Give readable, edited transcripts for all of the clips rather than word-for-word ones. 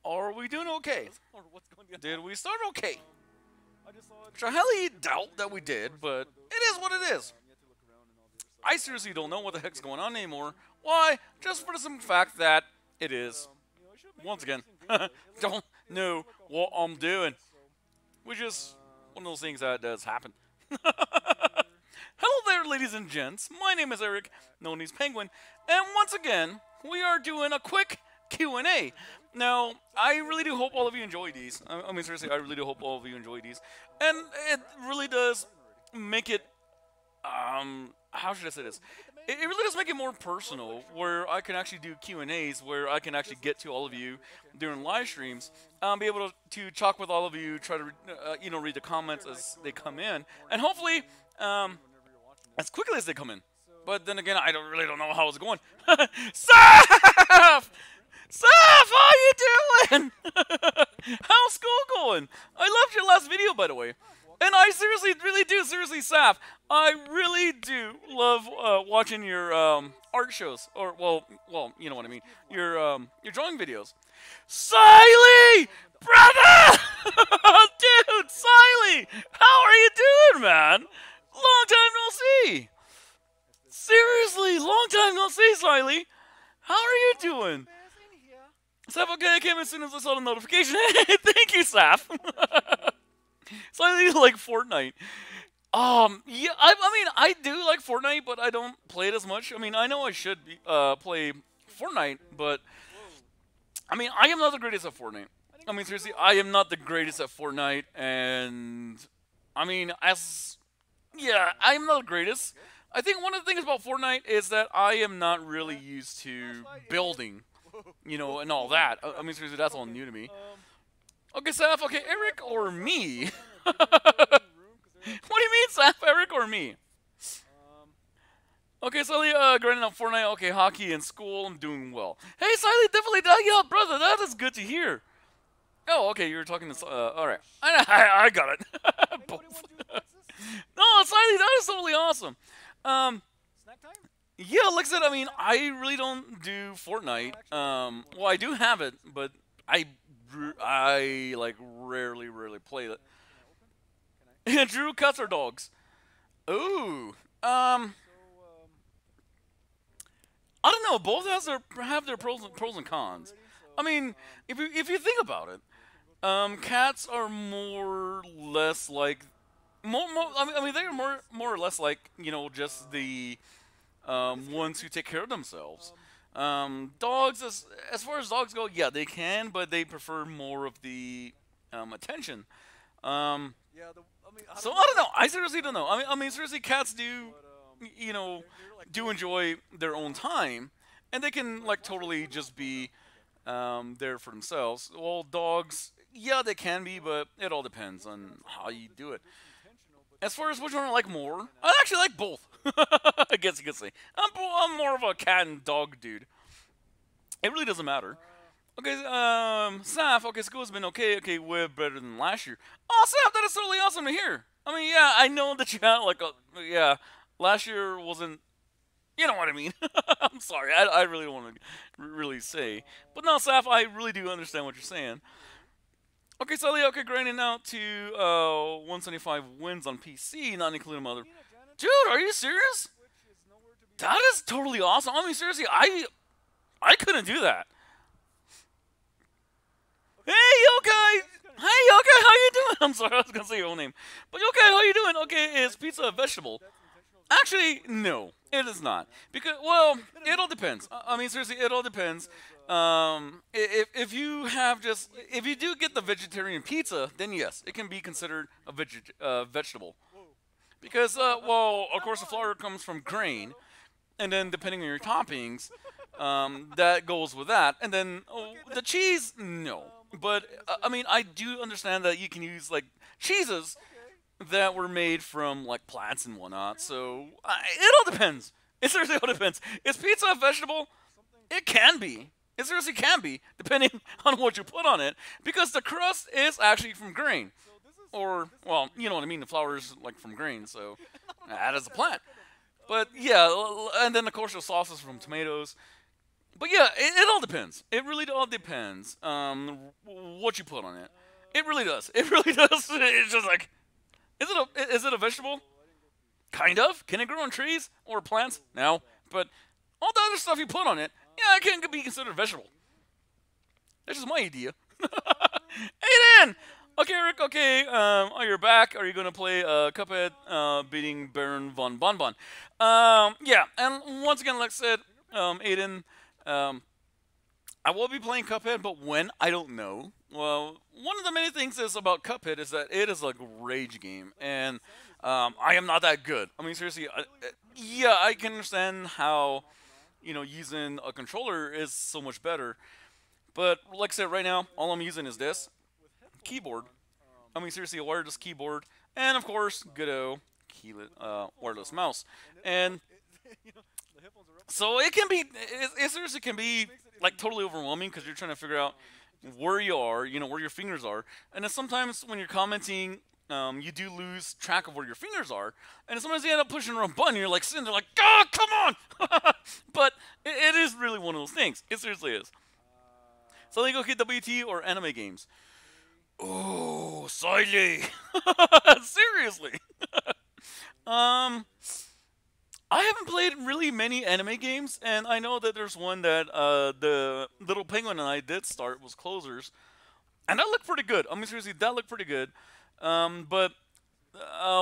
Are we doing okay? Or what's going on? Did we start okay? I just saw it. Which I highly doubt that we did, but it is what it is. You have to look around and all the other stuff. I seriously don't know what the heck's going on anymore. Why? Just for the simple fact that it is. It should make Once an again, interesting gameplay. don't know what I'm doing. Which is one of those things that does happen. Hello there, ladies and gents. My name is Eric, known as Penguin, and once again, we are doing a quick Q&A. Now, I really do hope all of you enjoy these. I mean, seriously, I really do hope all of you enjoy these. And it really does make it, how should I say this? It really does make it more personal, where I can actually do Q&As, where I can actually get to all of you during live streams, be able to talk with all of you, try to, read the comments as they come in, and hopefully, as quickly as they come in. But then again, I really don't know how it's going. Saf! Saf, how you doing? How's school going? I loved your last video, by the way. And I seriously, really do, Saf, I really do love watching your art shows, or well, you know what I mean, your drawing videos. Siley, brother, dude, Siley, how are you doing, man? Long time no see. Seriously, long time no see, Siley. How are you doing? Saf, okay, I came as soon as I saw the notification. Thank you, Saf. Slightly like Fortnite. Yeah, I mean, I do like Fortnite, but I don't play it as much. I mean, I know I should play Fortnite, but I mean, I am not the greatest at Fortnite. I mean, seriously, I am not the greatest at Fortnite, and I mean, yeah, I am not the greatest. I think one of the things about Fortnite is that I am not really used to building, and all that. I mean, seriously, that's all new to me. Okay, Saf, okay, Eric or me? What do you mean, Saf, Eric or me? Okay, Sally, grinding on Fortnite, okay, hockey and school, I'm doing well. Hey, Sally, definitely, yeah, brother, that is good to hear. Oh, okay, you were talking to, alright. I got it. No, Sally, that is totally awesome. Snack time? Yeah, like I said, I mean, I really don't do Fortnite. Well, I do have it, but I like rarely play it. Drew, cats or dogs? Ooh, I don't know. Both have their pros and cons. I mean, if you think about it, cats are more or less like I mean, they're more or less like just the ones who take care of themselves. Dogs, as far as dogs go, yeah, they can, but they prefer more of the attention. Yeah, So I don't know. I seriously don't know. I mean, seriously, cats do, do enjoy their own time, and they can like totally just be there for themselves. Well, dogs, yeah, they can be, but it all depends on how you do it. As far as which one I like more, I actually like both. I guess you could say. I'm more of a cat and dog dude. It really doesn't matter. Okay, Saf, okay, school's been okay, way better than last year. Oh, Saf, that is totally awesome to hear. I mean, yeah, I know that you had, like, yeah, last year wasn't, you know what I mean. I'm sorry, I really don't want to really say. But no, Saf, I really do understand what you're saying. Okay, Sally, okay, grinding out to 175 wins on PC, not including mother. Dude, are you serious? That is totally awesome. I mean, seriously, I couldn't do that. Hey, Yokai! Hey, Yokai, how you doing? I'm sorry, I was gonna say your own name. But Yokai, how you doing? Okay, is pizza a vegetable? Actually, no, it is not. Because, well, it all depends. I mean, seriously, it all depends. If you do get the vegetarian pizza, then yes, it can be considered a vegetable. Because, well, of course, the flour comes from grain, and then depending on your toppings, that goes with that. And then the cheese, no. But I mean, I do understand that you can use like cheeses that were made from like plants and whatnot. So it all depends. It seriously all depends. Is pizza a vegetable? It can be. It seriously can be, depending on what you put on it, because the crust is actually from grain. Or, well, you know what I mean, the flour is like from grain, so that is a plant. But yeah, and then of course the sauce is from tomatoes. But yeah, it all depends. It really all depends. What you put on it. It really does. It really does. It's just like, is it a vegetable? Kind of. Can it grow on trees or plants? No. But all the other stuff you put on it, yeah, it can be considered a vegetable. That's just my idea. Hey, Dan! Okay, Rick, okay, you're back. Are you going to play Cuphead beating Baron von Bonbon? Yeah, and once again, like I said, Aiden, um, I will be playing Cuphead, but when, I don't know. Well, one of the many things is about Cuphead is that it is a rage game, and I am not that good. I mean, seriously, yeah, I can understand how, using a controller is so much better. But like I said, right now, all I'm using is this keyboard. I mean, seriously, a wireless keyboard, and of course, good old wireless mouse. And so it can be, it seriously can be like totally overwhelming because you're trying to figure out where you are, where your fingers are. And then sometimes when you're commenting, you do lose track of where your fingers are. And then sometimes you end up pushing the wrong button. And you're like sitting there like, oh, come on! But it is really one of those things. It seriously is. So they go get WT or anime games. Oh, Siley! Seriously. I haven't played really many anime games, and I know that there's one that the Little Penguin and I did start was Closers, and that looked pretty good. I mean, seriously, that looked pretty good. But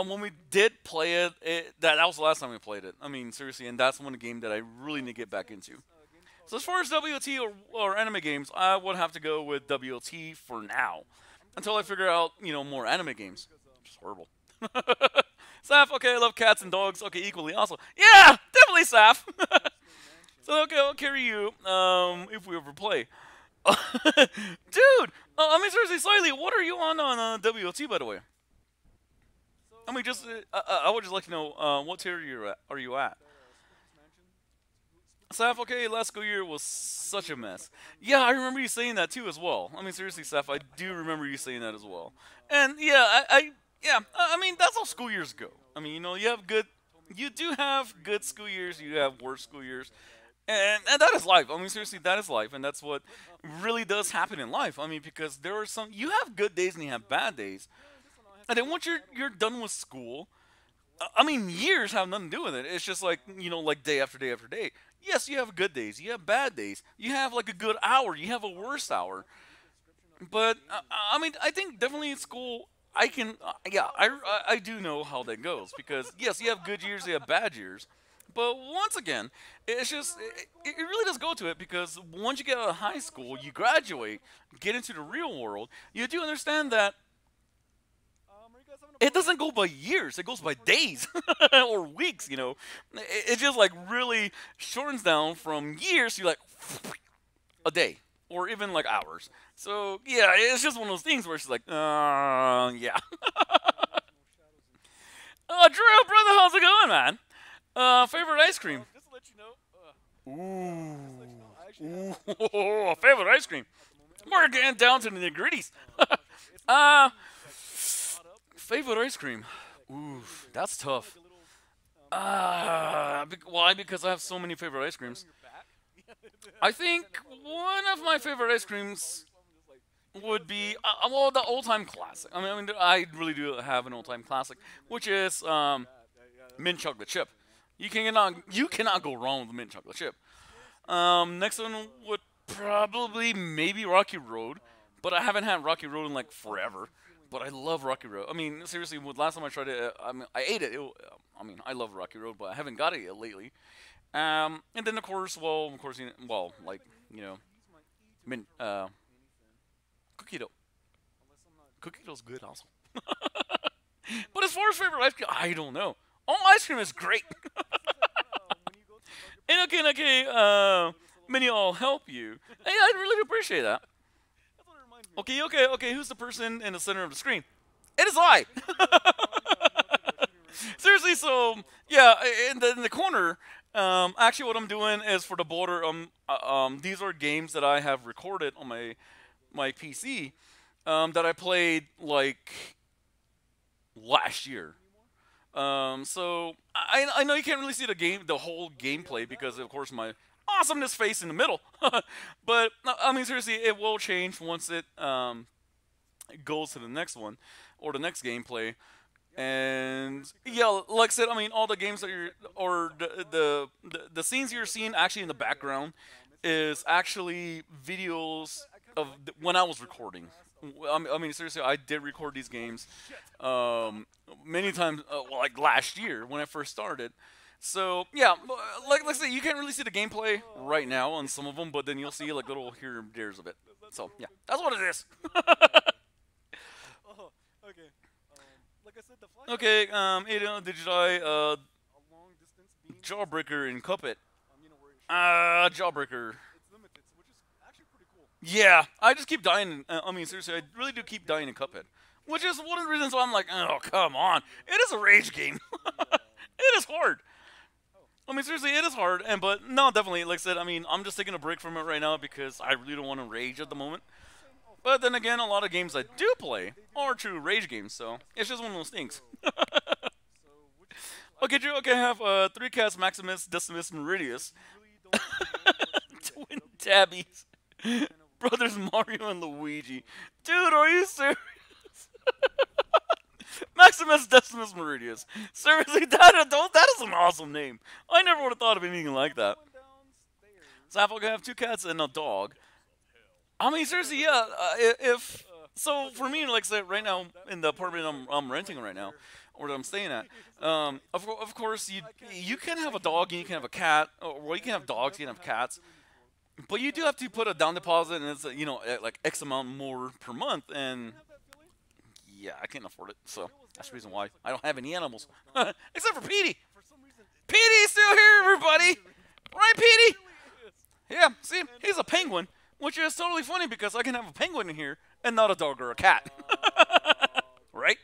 when we did play that was the last time we played it. I mean, seriously, and that's one game that I really need to get back into. So as far as WOT or anime games, I would have to go with WOT for now, until I figure out more anime games. It's horrible. Saf, okay, I love cats and dogs. Okay, equally also. Yeah, definitely Saf. So okay, I'll carry you if we ever play. Dude, I mean seriously, slightly, what are you on WOT by the way? I mean, just I would just like to know what tier are you at? Saf, okay, last school year was such a mess. Yeah, I remember you saying that too as well. I mean, seriously, Saf, I do remember you saying that as well. And yeah, I mean, that's how school years go. I mean, you do have good school years, you have worse school years. And that is life. I mean, seriously, that is life. And that's what really does happen in life. I mean, because you have good days and you have bad days. And then once you're done with school, I mean, years have nothing to do with it. It's just like, like day after day after day. Yes, you have good days. You have bad days. You have like a good hour. You have a worse hour. But, I mean, I think definitely in school, I can, yeah, I do know how that goes. Because, yes, you have good years, you have bad years. But once again, it's just, it really does go to it because once you get out of high school, you graduate, get into the real world, you do understand that it doesn't go by years, it goes by days or weeks, It just like really shortens down from years to like a day or even like hours. So yeah, it's just one of those things where it's like, yeah. Drew, brother, how's it going, man? Favorite ice cream? Just to let you know, Ooh, favorite ice cream. We're getting down to the nitty-gritties. uh, favorite ice cream. Ooh, that's tough. Why? Because I have so many favorite ice creams. I think one of my favorite ice creams would be well, the old-time classic. I mean, I really do have an old-time classic, which is mint chocolate chip. You cannot go wrong with the mint chocolate chip. Next one would probably maybe Rocky Road, but I haven't had Rocky Road in like forever. But I love Rocky Road. I mean, seriously, last time I tried it, I ate it. I mean, I love Rocky Road, but I haven't got it yet lately. And then of course, like mint cookie dough. Cookie dough's good also. But as far as favorite ice cream, I don't know. All ice cream is great. And okay, many I'll help you. Hey, I really do appreciate that. Okay, who's the person in the center of the screen? It is I! Seriously, so, yeah, in the corner, actually what I'm doing is for the border, these are games that I have recorded on my PC, that I played, like, last year. So I know you can't really see the whole gameplay because of course my awesomeness face in the middle. But I mean, seriously, it will change once it goes to the next one or the next gameplay. And yeah, like I said, I mean, all the games that you're or the scenes you're seeing actually in the background is actually videos of when I was recording. I mean, seriously, I did record these games many times, well, like last year when I first started. So yeah, like I said, you can't really see the gameplay right now on some of them, but then you'll see like little here and there's of it. So yeah, that's what it is. Oh, okay. Like I said, the flash Okay, Aiden, did you die? a long distance beam. Jawbreaker in Cuphead. You know where it should. Jawbreaker. It's limited, which is actually pretty cool. Yeah, I just keep dying. I mean, seriously, I really do keep dying in Cuphead. Which is one of the reasons why I'm like, oh, come on. It is a rage game. It is hard. I mean, seriously, it is hard. But no, definitely, like I said, I mean, I'm just taking a break from it right now because I really don't want to rage at the moment. But then again, a lot of games I do play are true rage games, so it's just one of those things. So, which is Okay, Drew, okay, I have 3 cats, Maximus, Decimus, Meridius. really don't Twin tabbies. Brothers Mario and Luigi. Dude, are you serious? Maximus Decimus Meridius. Seriously, that is an awesome name. I never would have thought of anything like that. going downstairs. So I have 2 cats and a dog. I mean, seriously, yeah. If so, for me, like I said, right now in the apartment I'm renting right now, or that I'm staying at, of course you can have a dog and you can have a cat, or well, you can have dogs, you can have cats, but you do have to put a down deposit, and it's like X amount more per month, and yeah, I can't afford it, so that's the reason why I don't have any animals, except for Petey. For some reason, Petey's still here, everybody, right, Petey? really is. Yeah, see, he's a penguin, which is totally funny because I can have a penguin in here and not a dog or a cat. Right?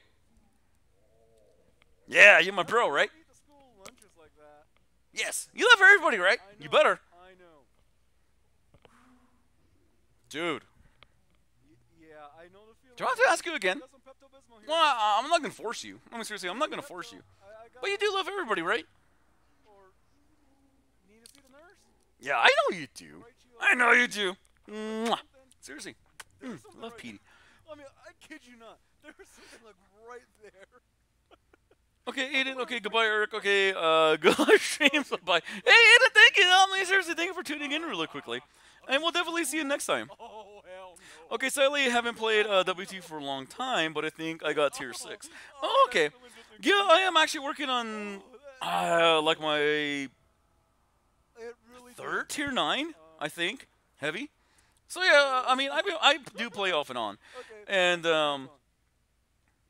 Yeah, you're my bro, right? Eat the school lunches like that. Yes. You love everybody, right? I know, You better. I know. Dude. Yeah, I know the feeling. Do I have to ask you again? Got some Pepto-Bismol here. Well, I'm not going to force you. I mean, seriously, I'm not going to force you. I got But you do love everybody, right? or need to see the nurse? Yeah, I know you do. Write you I up know you do. Mwah. something? Seriously. There's something Love right Petey. I mean, I kid you not. There's something like right there. Okay, Aiden. Okay, goodbye, Eric. Okay, good live streams. Bye. Hey, Aiden, thank you. I mean, seriously, thank you for tuning in really quickly. And we'll definitely see you next time. Oh, hell no. Okay, sadly, I haven't played WT for a long time, but I think I got tier 6. Oh, okay. Yeah, I am actually working on, like my It really third tier 9, I think. Heavy. So yeah, I mean, I do play off and on. Okay. And,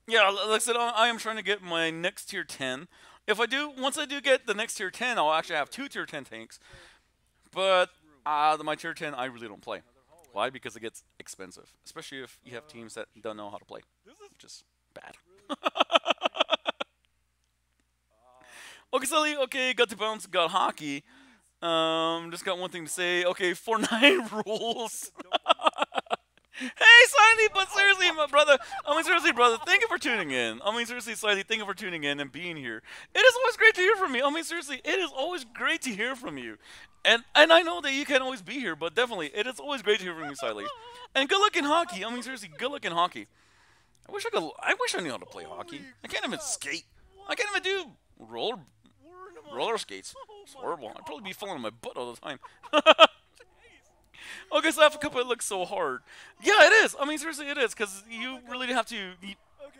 yeah, like I said, I am trying to get my next tier 10. Once I do get the next tier 10, I'll actually have 2 tier 10 tanks. But my tier 10, I really don't play. Why? Because it gets expensive, especially if you have teams that don't know how to play, which is bad. Okay, Sully. Okay, got to bounce. Got hockey. Just got one thing to say. Okay, Fortnite rules. Hey, Siley, but seriously, my brother. I mean, seriously, brother, thank you for tuning in. I mean, seriously, Siley, thank you for tuning in and being here. It is always great to hear from you. I mean, seriously, it is always great to hear from you. And I know that you can't always be here, but definitely, it is always great to hear from you, Siley. And good luck in hockey. I mean, seriously, good luck in hockey. I wish I knew how to play hockey. I can't even skate. I can't even do roller skates. It's horrible. I'd probably be falling on my butt all the time. Okay, so Africa it looks so hard. Yeah, it is. I mean, seriously, it is, because you really have to...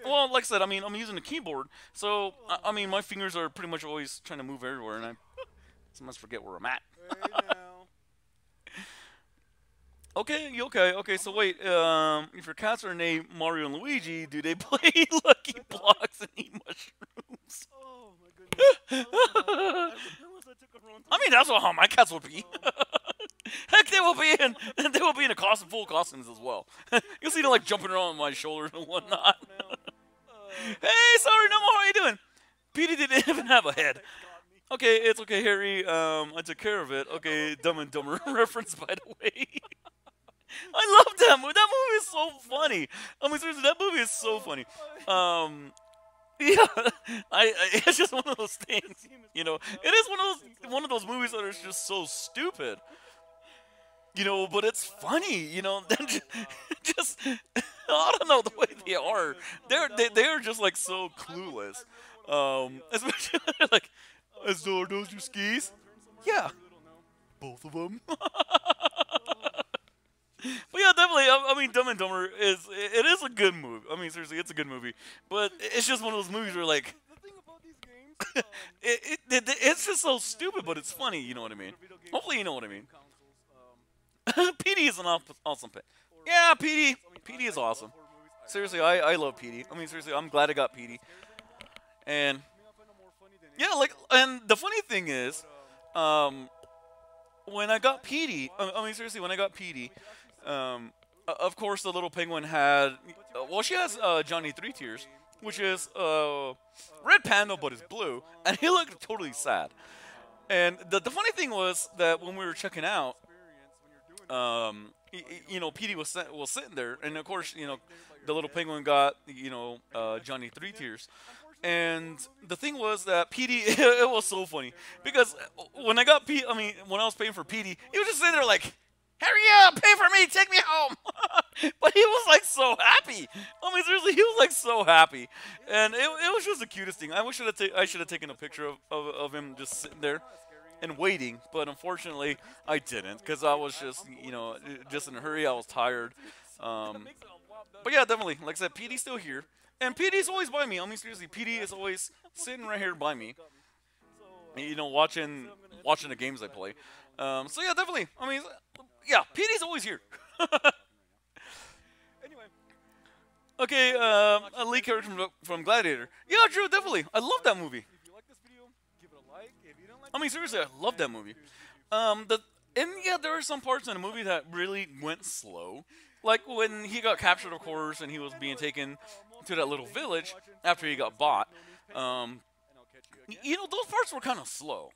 Well, like I said, I mean, I'm using a keyboard, so, I mean, my fingers are pretty much always trying to move everywhere, and I sometimes forget where I'm at. Hey, now. Okay, so wait, if your cats are named Mario and Luigi, do they play Lucky Blocks and eat mushrooms? Oh, my goodness. I realized I took a wrong I mean, that's how my cats would be. Heck, they will be in full costumes as well. You'll see them like jumping around on my shoulders and whatnot. Hey, sorry, no more. How you doing? Petey didn't even have a head. Okay, it's okay, Harry. I took care of it. Okay, Dumb and Dumber reference, by the way. I love that movie. That movie is so funny. I mean, seriously, that movie is so funny. Yeah, it's just one of those things. It is one of those movies that is just so stupid. But it's funny. Then just I don't know the way they are. They're just like so clueless. Especially like, are those your skis? Yeah, both of them. But yeah, definitely. I mean, Dumb and Dumber is a good movie. I mean, seriously, it's a good movie. But it's just one of those movies where like The thing about these games, it's just so stupid, but it's funny. You know what I mean? Hopefully, you know what I mean. consoles, PD is an awesome pick. or Yeah, games, PD. I mean, PD is classic awesome. horror movies. Seriously, I love PD. I mean, seriously, I'm glad I got PD. And Me, I find them more funny than yeah, anything like, else. and the funny thing is, But um, when I got PD, I mean, seriously, when I got PD, um, of course, the little penguin had, well, she has Johnny Three Tears, which is red panda, but it's blue, and he looked totally sad. And the funny thing was that when we were checking out, experience when you're doing it. PD was sitting there, and of course, the little penguin got, Johnny Three Tears. And the thing was that PD, it was so funny because when when I was paying for PD, he was just sitting there like, "Hurry up, pay for me, take me home." But he was like so happy. I mean, seriously, he was like so happy, and it was just the cutest thing. I should have taken a picture of him just sitting there and waiting, but unfortunately, I didn't because I was just in a hurry. I was tired. Um, Makes it a lot better. but yeah, definitely. Like I said, PD's still here, and PD's always by me. I mean, seriously, PD is always sitting right here by me. So, Watching the games I play. So yeah, definitely. I mean, yeah, PD's always here. anyway, Okay, a lead character from Gladiator. Yeah, true, definitely. I love that movie. if you like this video, give it a like. If you don't like I mean, this seriously, video, I love that movie. And yeah, there are some parts in the movie that really went slow. Like when he got captured, of course, and he was being taken to that little village after he got bought. Um, and I'll catch you again. those parts were kind of slow.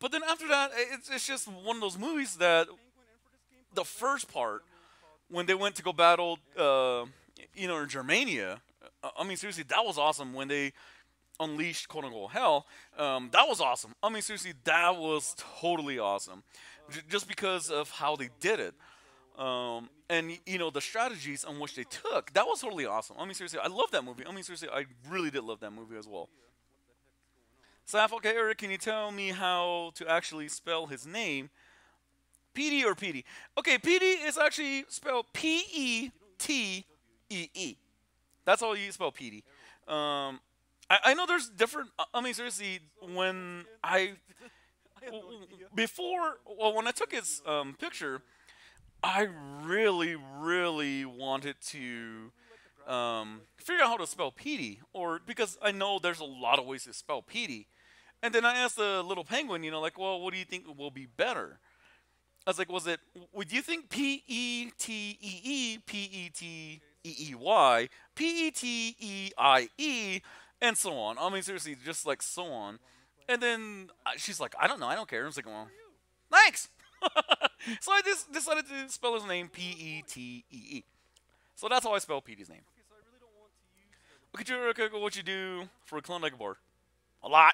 But then after that, it's just one of those movies that the first part, when they went to go battle, in Germania, I mean, seriously, that was awesome when they unleashed quote unquote hell. That was awesome. I mean, seriously, that was totally awesome. Just because of how they did it. And the strategies on which they took, that was totally awesome. I mean, seriously, I love that movie. I mean, seriously, I really did love that movie as well. Saf, okay, Eric, can you tell me how to actually spell his name? PD or PD? Okay, PD is actually spelled Petee. That's how you spell PD. I know there's different. I mean, seriously, when when I took his picture, I really, really wanted to figure out how to spell PD, or because I know there's a lot of ways to spell PD. And then I asked the little penguin, like, well, what do you think will be better? I was like, would you think Petee, Petteey, and so on? I mean, seriously, just like so on. And then she's like, I don't know, I don't care. I was like, well, thanks. So I just decided to spell his name Petee. So that's how I spell Petey's name. Okay, so I really don't want to use Okay, what you do for a Klondike bar? A lot.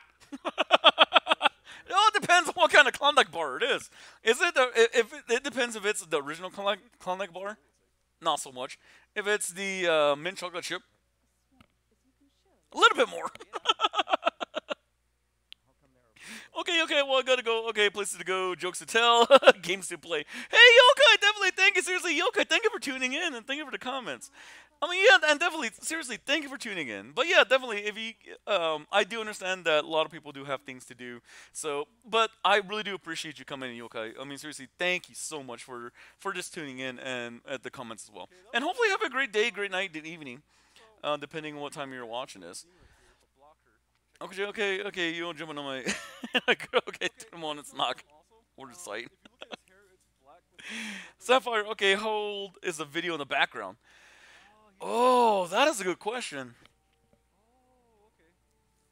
It all depends on what kind of Klondike bar it is. Is it if it depends if it's the original Klondike bar? Not so much. If it's the mint chocolate chip, a little bit more. Okay, well, I gotta go. Okay, places to go, jokes to tell, games to play. Hey, Yokai, definitely thank you. Seriously, Yokai, thank you for tuning in and thank you for the comments. I mean, yeah, and definitely, seriously, thank you for tuning in. But yeah, definitely, if you, I do understand that a lot of people do have things to do. So, but I really do appreciate you coming in, Yokai. I mean, seriously, thank you so much for just tuning in and at the comments as well. And hopefully, have a great day, great night, good evening, depending on what time you're watching this. Okay, you don't jump on my. Okay, come on, it's not. Or the site. Sapphire, okay, how old is the video in the background? Oh, that is a good question.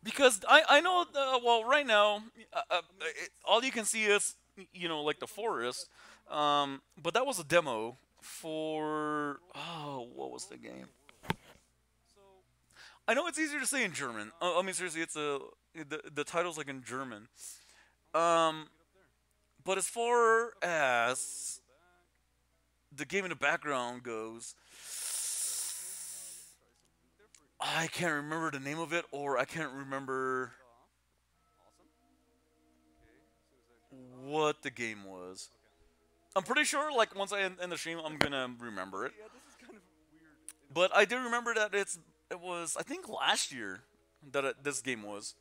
Because I know, well, right now, all you can see is, like the forest. But that was a demo for, oh, what was the game? I know it's easier to say in German. I mean, seriously, it's the title's like in German. Um, but as far as the game in the background goes, I can't remember the name of it, or I can't remember what the game was. I'm pretty sure, like once I end the stream, I'm gonna remember it. Yeah, this is kind of weird. But I do remember that it was I think last year that this game was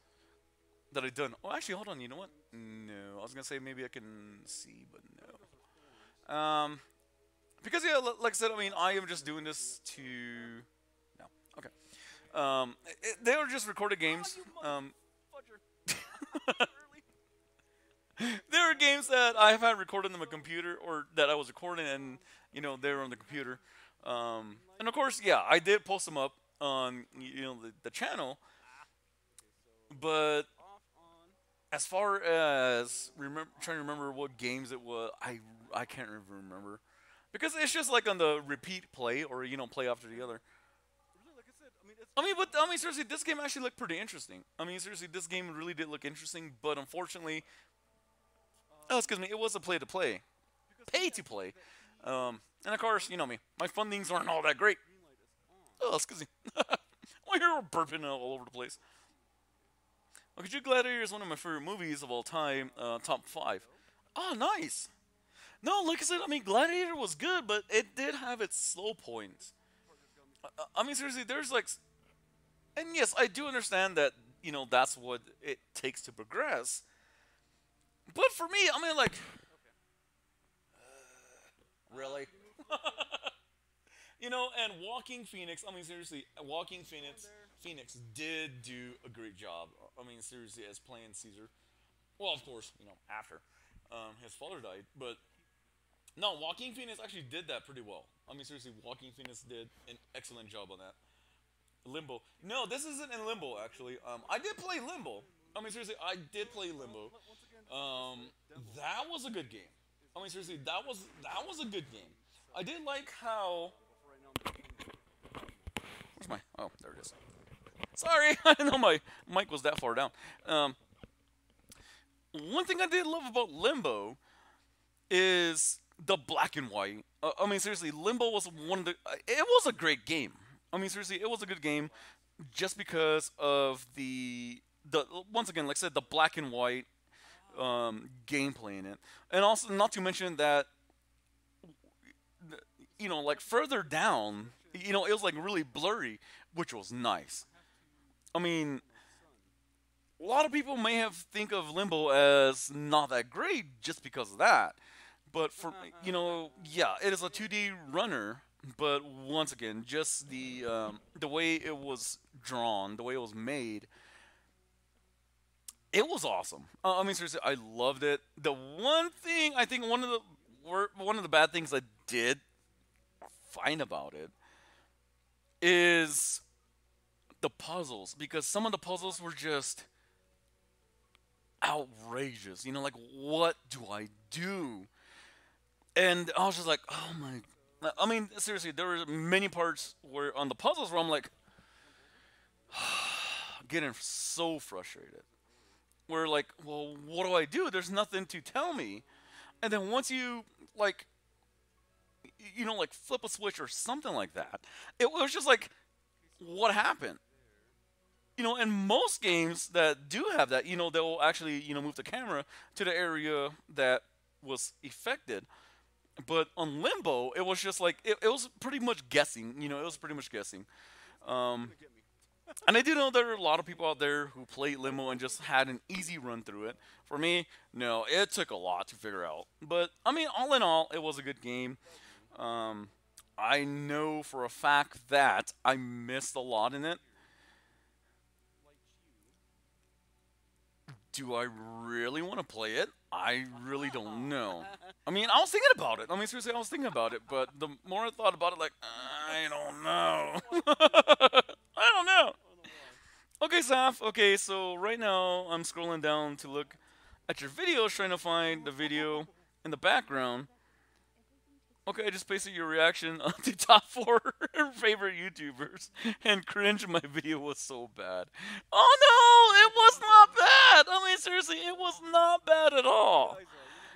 that I done. Oh, actually, hold on. You know what? No, I was gonna say maybe I can see, but no. Because yeah, like I said, I mean, I am just doing this to. No, okay. They were just recorded games. Fudger. There are games that I have had recorded on my computer, or that I was recording, and they were on the computer. And of course, yeah, I did post them up on the channel. But as far as trying to remember what games it was, I can't even remember because it's just like on the repeat play or play after the other. Really, like I said, I mean, it's. I mean, seriously, this game actually looked pretty interesting. I mean, seriously, this game really did look interesting, but unfortunately, oh, excuse me, it was a play-to-play, pay-to-play, and of course, you know me, my fundings aren't all that great. Oh, excuse me. Why you're burping all over the place? Okay, Good Gladiator is one of my favorite movies of all time. Top 5. Oh, nice. No, like I said, I mean, Gladiator was good, but it did have its slow points. I mean, seriously, there's like, and yes, I do understand that that's what it takes to progress. But for me, I mean, like, really, and Walking Phoenix. I mean, seriously, Walking Phoenix did do a great job. I mean, seriously, as playing Caesar. Well, of course, after his father died, but no, Walking Phoenix actually did that pretty well. I mean, seriously, Walking Phoenix did an excellent job on that. Limbo. No, this isn't in Limbo actually. I did play Limbo. I mean, seriously, I did play Limbo. That was a good game. I mean, seriously, that was a good game. I did like how. Where's my? Oh, there it is. Sorry, I didn't know my mic was that far down. One thing I did love about Limbo is the black and white. I mean, seriously, Limbo was one of the. It was a great game. I mean, seriously, it was a good game, just because of the once again, like I said, the black and white gameplay in it, and also not to mention that like further down, it was like really blurry, which was nice. I mean, a lot of people may have think of Limbo as not that great just because of that. But for yeah, it is a 2D runner. But once again, just the way it was drawn, the way it was made, it was awesome. I mean, seriously, I loved it. The one thing I think one of the bad things I did find about it is the puzzles, because some of the puzzles were just outrageous. Like, what do I do? And I was just like, oh my. I mean, seriously, there were many parts where on the puzzles where I'm like, getting so frustrated. Where like, well, what do I do? There's nothing to tell me. And then once you like, like flip a switch or something like that, it was just like, what happened? In most games that do have that, they'll actually, move the camera to the area that was affected. But on Limbo, it was just like it was pretty much guessing. It was pretty much guessing. And I do know there are a lot of people out there who played Limbo and just had an easy run through it. For me, no, it took a lot to figure out. But I mean, all in all, it was a good game. I know for a fact that I missed a lot in it. Do I really want to play it? I really don't know. I mean, I was thinking about it. I mean, seriously, I was thinking about it. But the more I thought about it, like, I don't know. I don't know. Okay, Saf. Okay, so right now I'm scrolling down to look at your videos, trying to find the video in the background. Okay, I just pasted your reaction to top four favorite YouTubers, and cringe. My video was so bad. Oh no, it was not bad. I mean, seriously, it was not bad at The all. eyes are.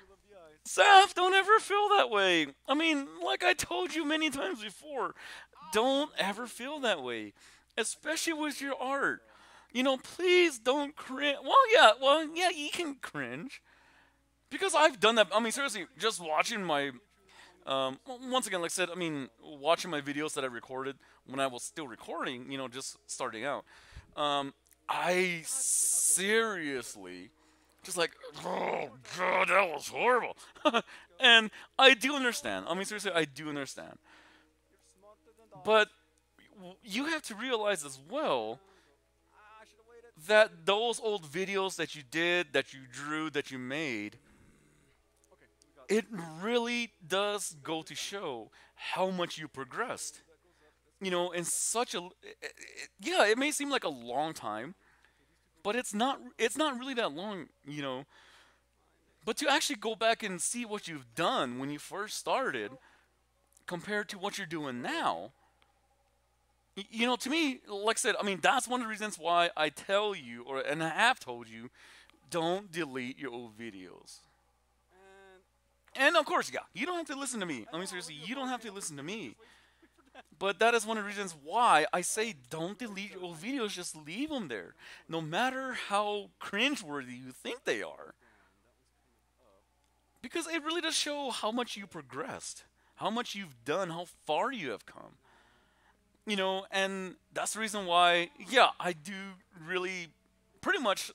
You love the eyes. Saf, don't ever feel that way. I mean, like I told you many times before, don't ever feel that way, especially with your art. Please don't cringe. Well, yeah, you can cringe because I've done that. I mean, seriously, just watching my once again, like I said, I mean, watching my videos that I recorded when I was still recording, just starting out, I seriously just like, oh god, that was horrible. And I do understand. I mean, seriously, I do understand. You're smarter than the But eyes. you have to realize as well I should have waited. that those old videos that you did, that you drew, that you made, Okay, we got it really does go to show how much you progressed. that goes up. That's In such yeah, it may seem like a long time, but it's not really that long. But to actually go back and see what you've done when you first started compared to what you're doing now, to me, like I said, I mean, that's one of the reasons why I tell you, and I have told you, don't delete your old videos. and And of course, yeah, you don't have to listen to me. I mean, seriously, you don't have to listen to me. But that is one of the reasons why I say don't delete your old videos, just leave them there. No matter how cringeworthy you think they are. Because it really does show how much you progressed, how much you've done, how far you have come. And that's the reason why, yeah, I do really pretty much,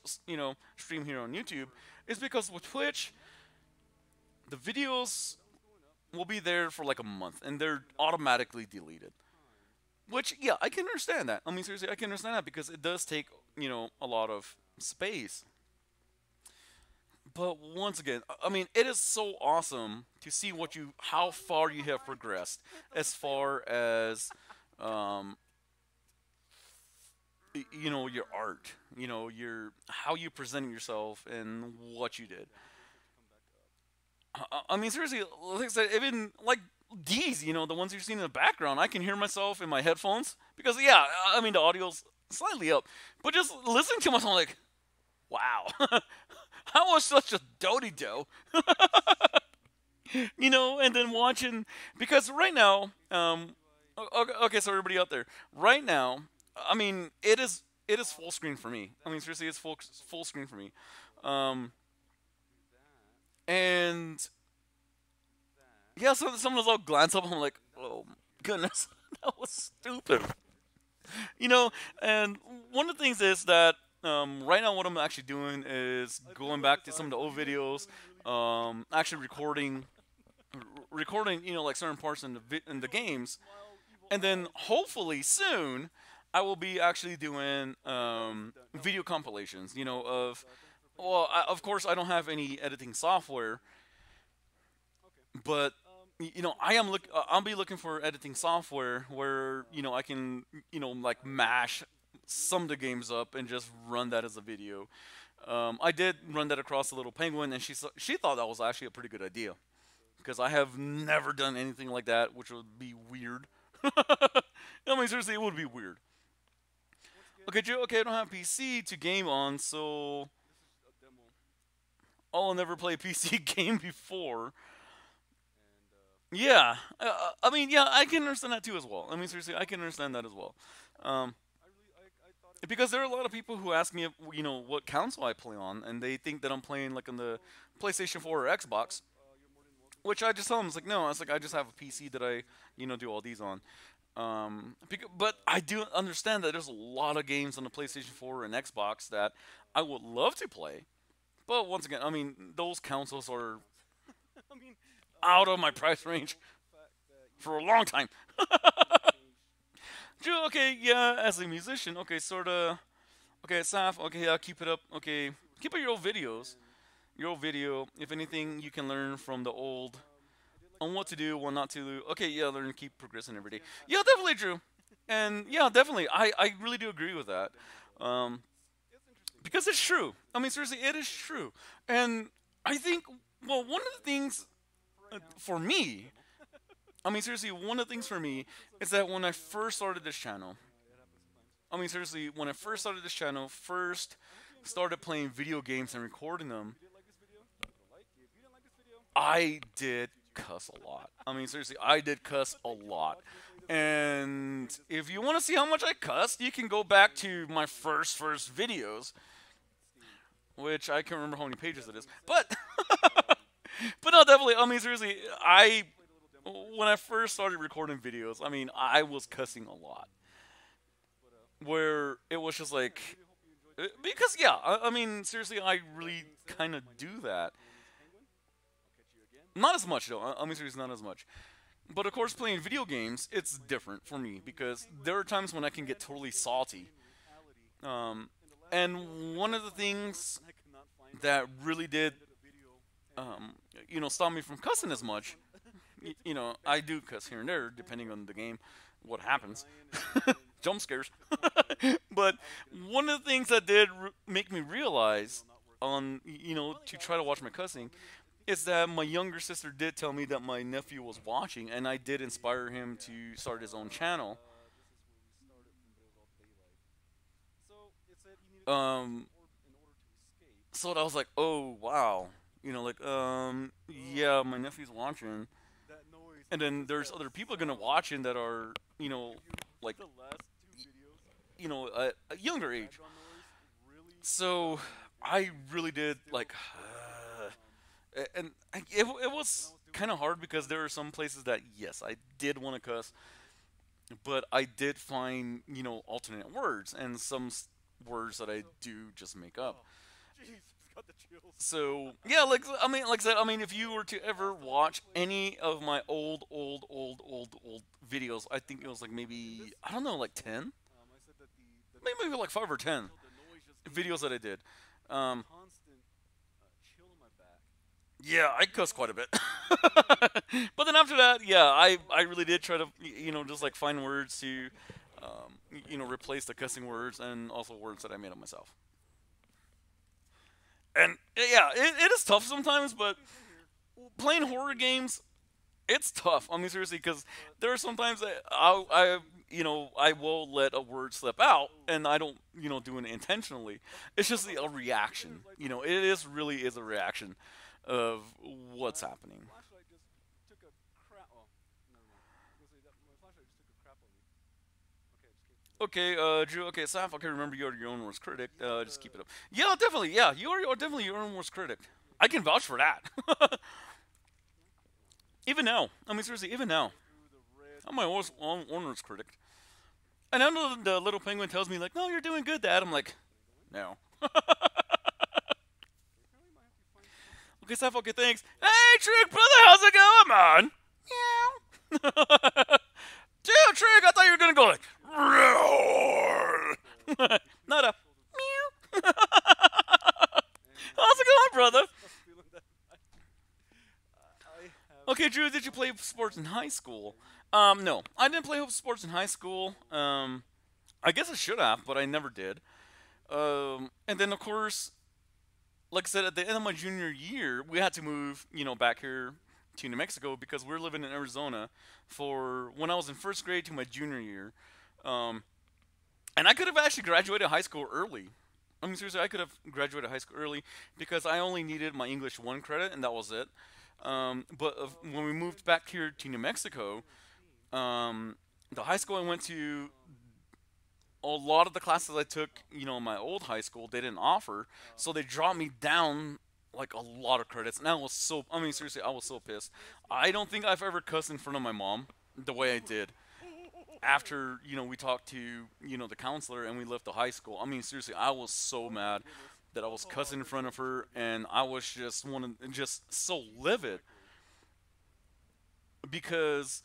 stream here on YouTube, is because with Twitch, the videos will be there for like a month and they're automatically deleted. Which, yeah, I can understand that. I mean, seriously, I can understand that because it does take, a lot of space. But once again, I mean, it is so awesome to see how far you have progressed as far as, um, your art, how you present yourself and what you did. I mean, seriously, like I said, even like these, the ones you're seeing in the background, I can hear myself in my headphones because, yeah, I mean, the audio's slightly up, but just listening to myself, I'm like, wow, I was such a doty doe, and then watching because right now, okay, so everybody out there, right now, I mean, it is full screen for me. I mean, seriously, it's full screen for me, um, and yeah, so sometimes I'll glance up and I'm like, oh goodness, that was stupid. You know, and one of the things is that right now what I'm actually doing is going back to some of the old videos, actually recording, like certain parts in the games, and then hopefully soon I will be actually doing video compilations. Well, of course I don't have any editing software, but I'll be looking for editing software where I can like mash some of the games up and just run that as a video. I did run that across the little penguin, and she thought that was actually a pretty good idea because I have never done anything like that, which would be weird. I mean, seriously, it would be weird. Okay, Joe. Okay, I don't have PC to game on, so I'll never play a PC game before. Yeah, I mean, yeah, I can understand that too as well. I mean, seriously, I can understand that as well. Um, because there are a lot of people who ask me, what console I play on, and they think that I'm playing like on the PlayStation 4 or Xbox, which I just tell them, it's like, no, it's like I just have a PC that I, do all these on. But I do understand that there's a lot of games on the PlayStation 4 and Xbox that I would love to play. But once again, I mean, those consoles are out of my price range for a long time. Okay, yeah, as a musician, okay, sort of. Okay, Saf, okay, yeah, keep it up. Okay, keep up your old videos. Your old video. If anything, you can learn from the old on what to do, what not to do. Okay, yeah, learn, keep progressing every day. Yeah, definitely, Drew. And yeah, definitely, I really do agree with that. Um, because it's true. I mean, seriously, it is true. And I think, well, one of the things for me I mean, seriously, one of the things for me is that when I first started this channel, I mean, seriously, when I first started this channel, first started playing video games and recording them, I did cuss a lot. I mean, seriously, I did cuss a lot. And if you want to see how much I cussed, you can go back to my first videos, which I can't remember how many pages it is. But but no, definitely. I mean, seriously, I when I first started recording videos, I mean, I was cussing a lot. Where it was just like, because yeah, I mean, seriously, I really kind of do that. Not as much though. I mean, seriously, not as much. But of course, playing video games, it's different for me because there are times when I can get totally salty. Um, and one of the things that really did, um, stop me from cussing as much, I do cuss here and there depending on the game, what happens, jump scares. But one of the things that did make me realize to try to watch my cussing is that my younger sister did tell me that my nephew was watching, and I did inspire him to start his own channel. Um, so I was like, oh wow, yeah, my nephew's watching, and then there's other people gonna watch him that are, like, a younger age. So I really did like, and it was kind of hard because there are some places that yes, I did want to cuss, but I did find alternate words and some words that I do just make up. So yeah, like I said, I mean, if you were to ever watch any of my old videos, I think it was like maybe I don't know, like 10, maybe like 5 or 10 videos that I did. Um, yeah, I cuss quite a bit. But then after that, yeah, I really did try to just like find words to replace the cussing words and also words that I made up myself. And yeah, it is tough sometimes, but playing horror games, it's tough. I mean, seriously, because there are sometimes that I will let a word slip out, and I don't, do it intentionally. It's just a reaction. It is really is a reaction of what's happening. Okay, Drew. Okay, Saf. Okay, remember you're your own worst critic. Just keep it up. Yeah, definitely. Yeah, you're definitely your own worst critic. I can vouch for that. Even now, I mean, seriously, even now, I'm my own worst critic. And I know the little penguin tells me like, "No, you're doing good, Dad." I'm like, "No." Okay, Saf. Okay, thanks. Hey, Trick brother, how's it going, man? Meow. Damn, Trick, I thought you were gonna go like, roar. Not a meow. How's it going, brother? Okay, Drew, did you play sports in high school? No, I didn't play sports in high school. I guess I should have, but I never did. And then of course, like I said, at the end of my junior year, we had to move, back here to New Mexico because we're living in Arizona for when I was in first grade to my junior year. Um, and I could have actually graduated high school early. I mean, seriously, I could have graduated high school early because I only needed my English 1 credit, and that was it. But when we moved back here to New Mexico, the high school I went to, a lot of the classes I took, in my old high school, they didn't offer, so they dropped me down like a lot of credits, and I mean, seriously, I was so pissed. I don't think I've ever cussed in front of my mom the way I did after, we talked to, the counselor and we left the high school. I mean, seriously, I was so mad that I was cussing in front of her, and I was just so livid because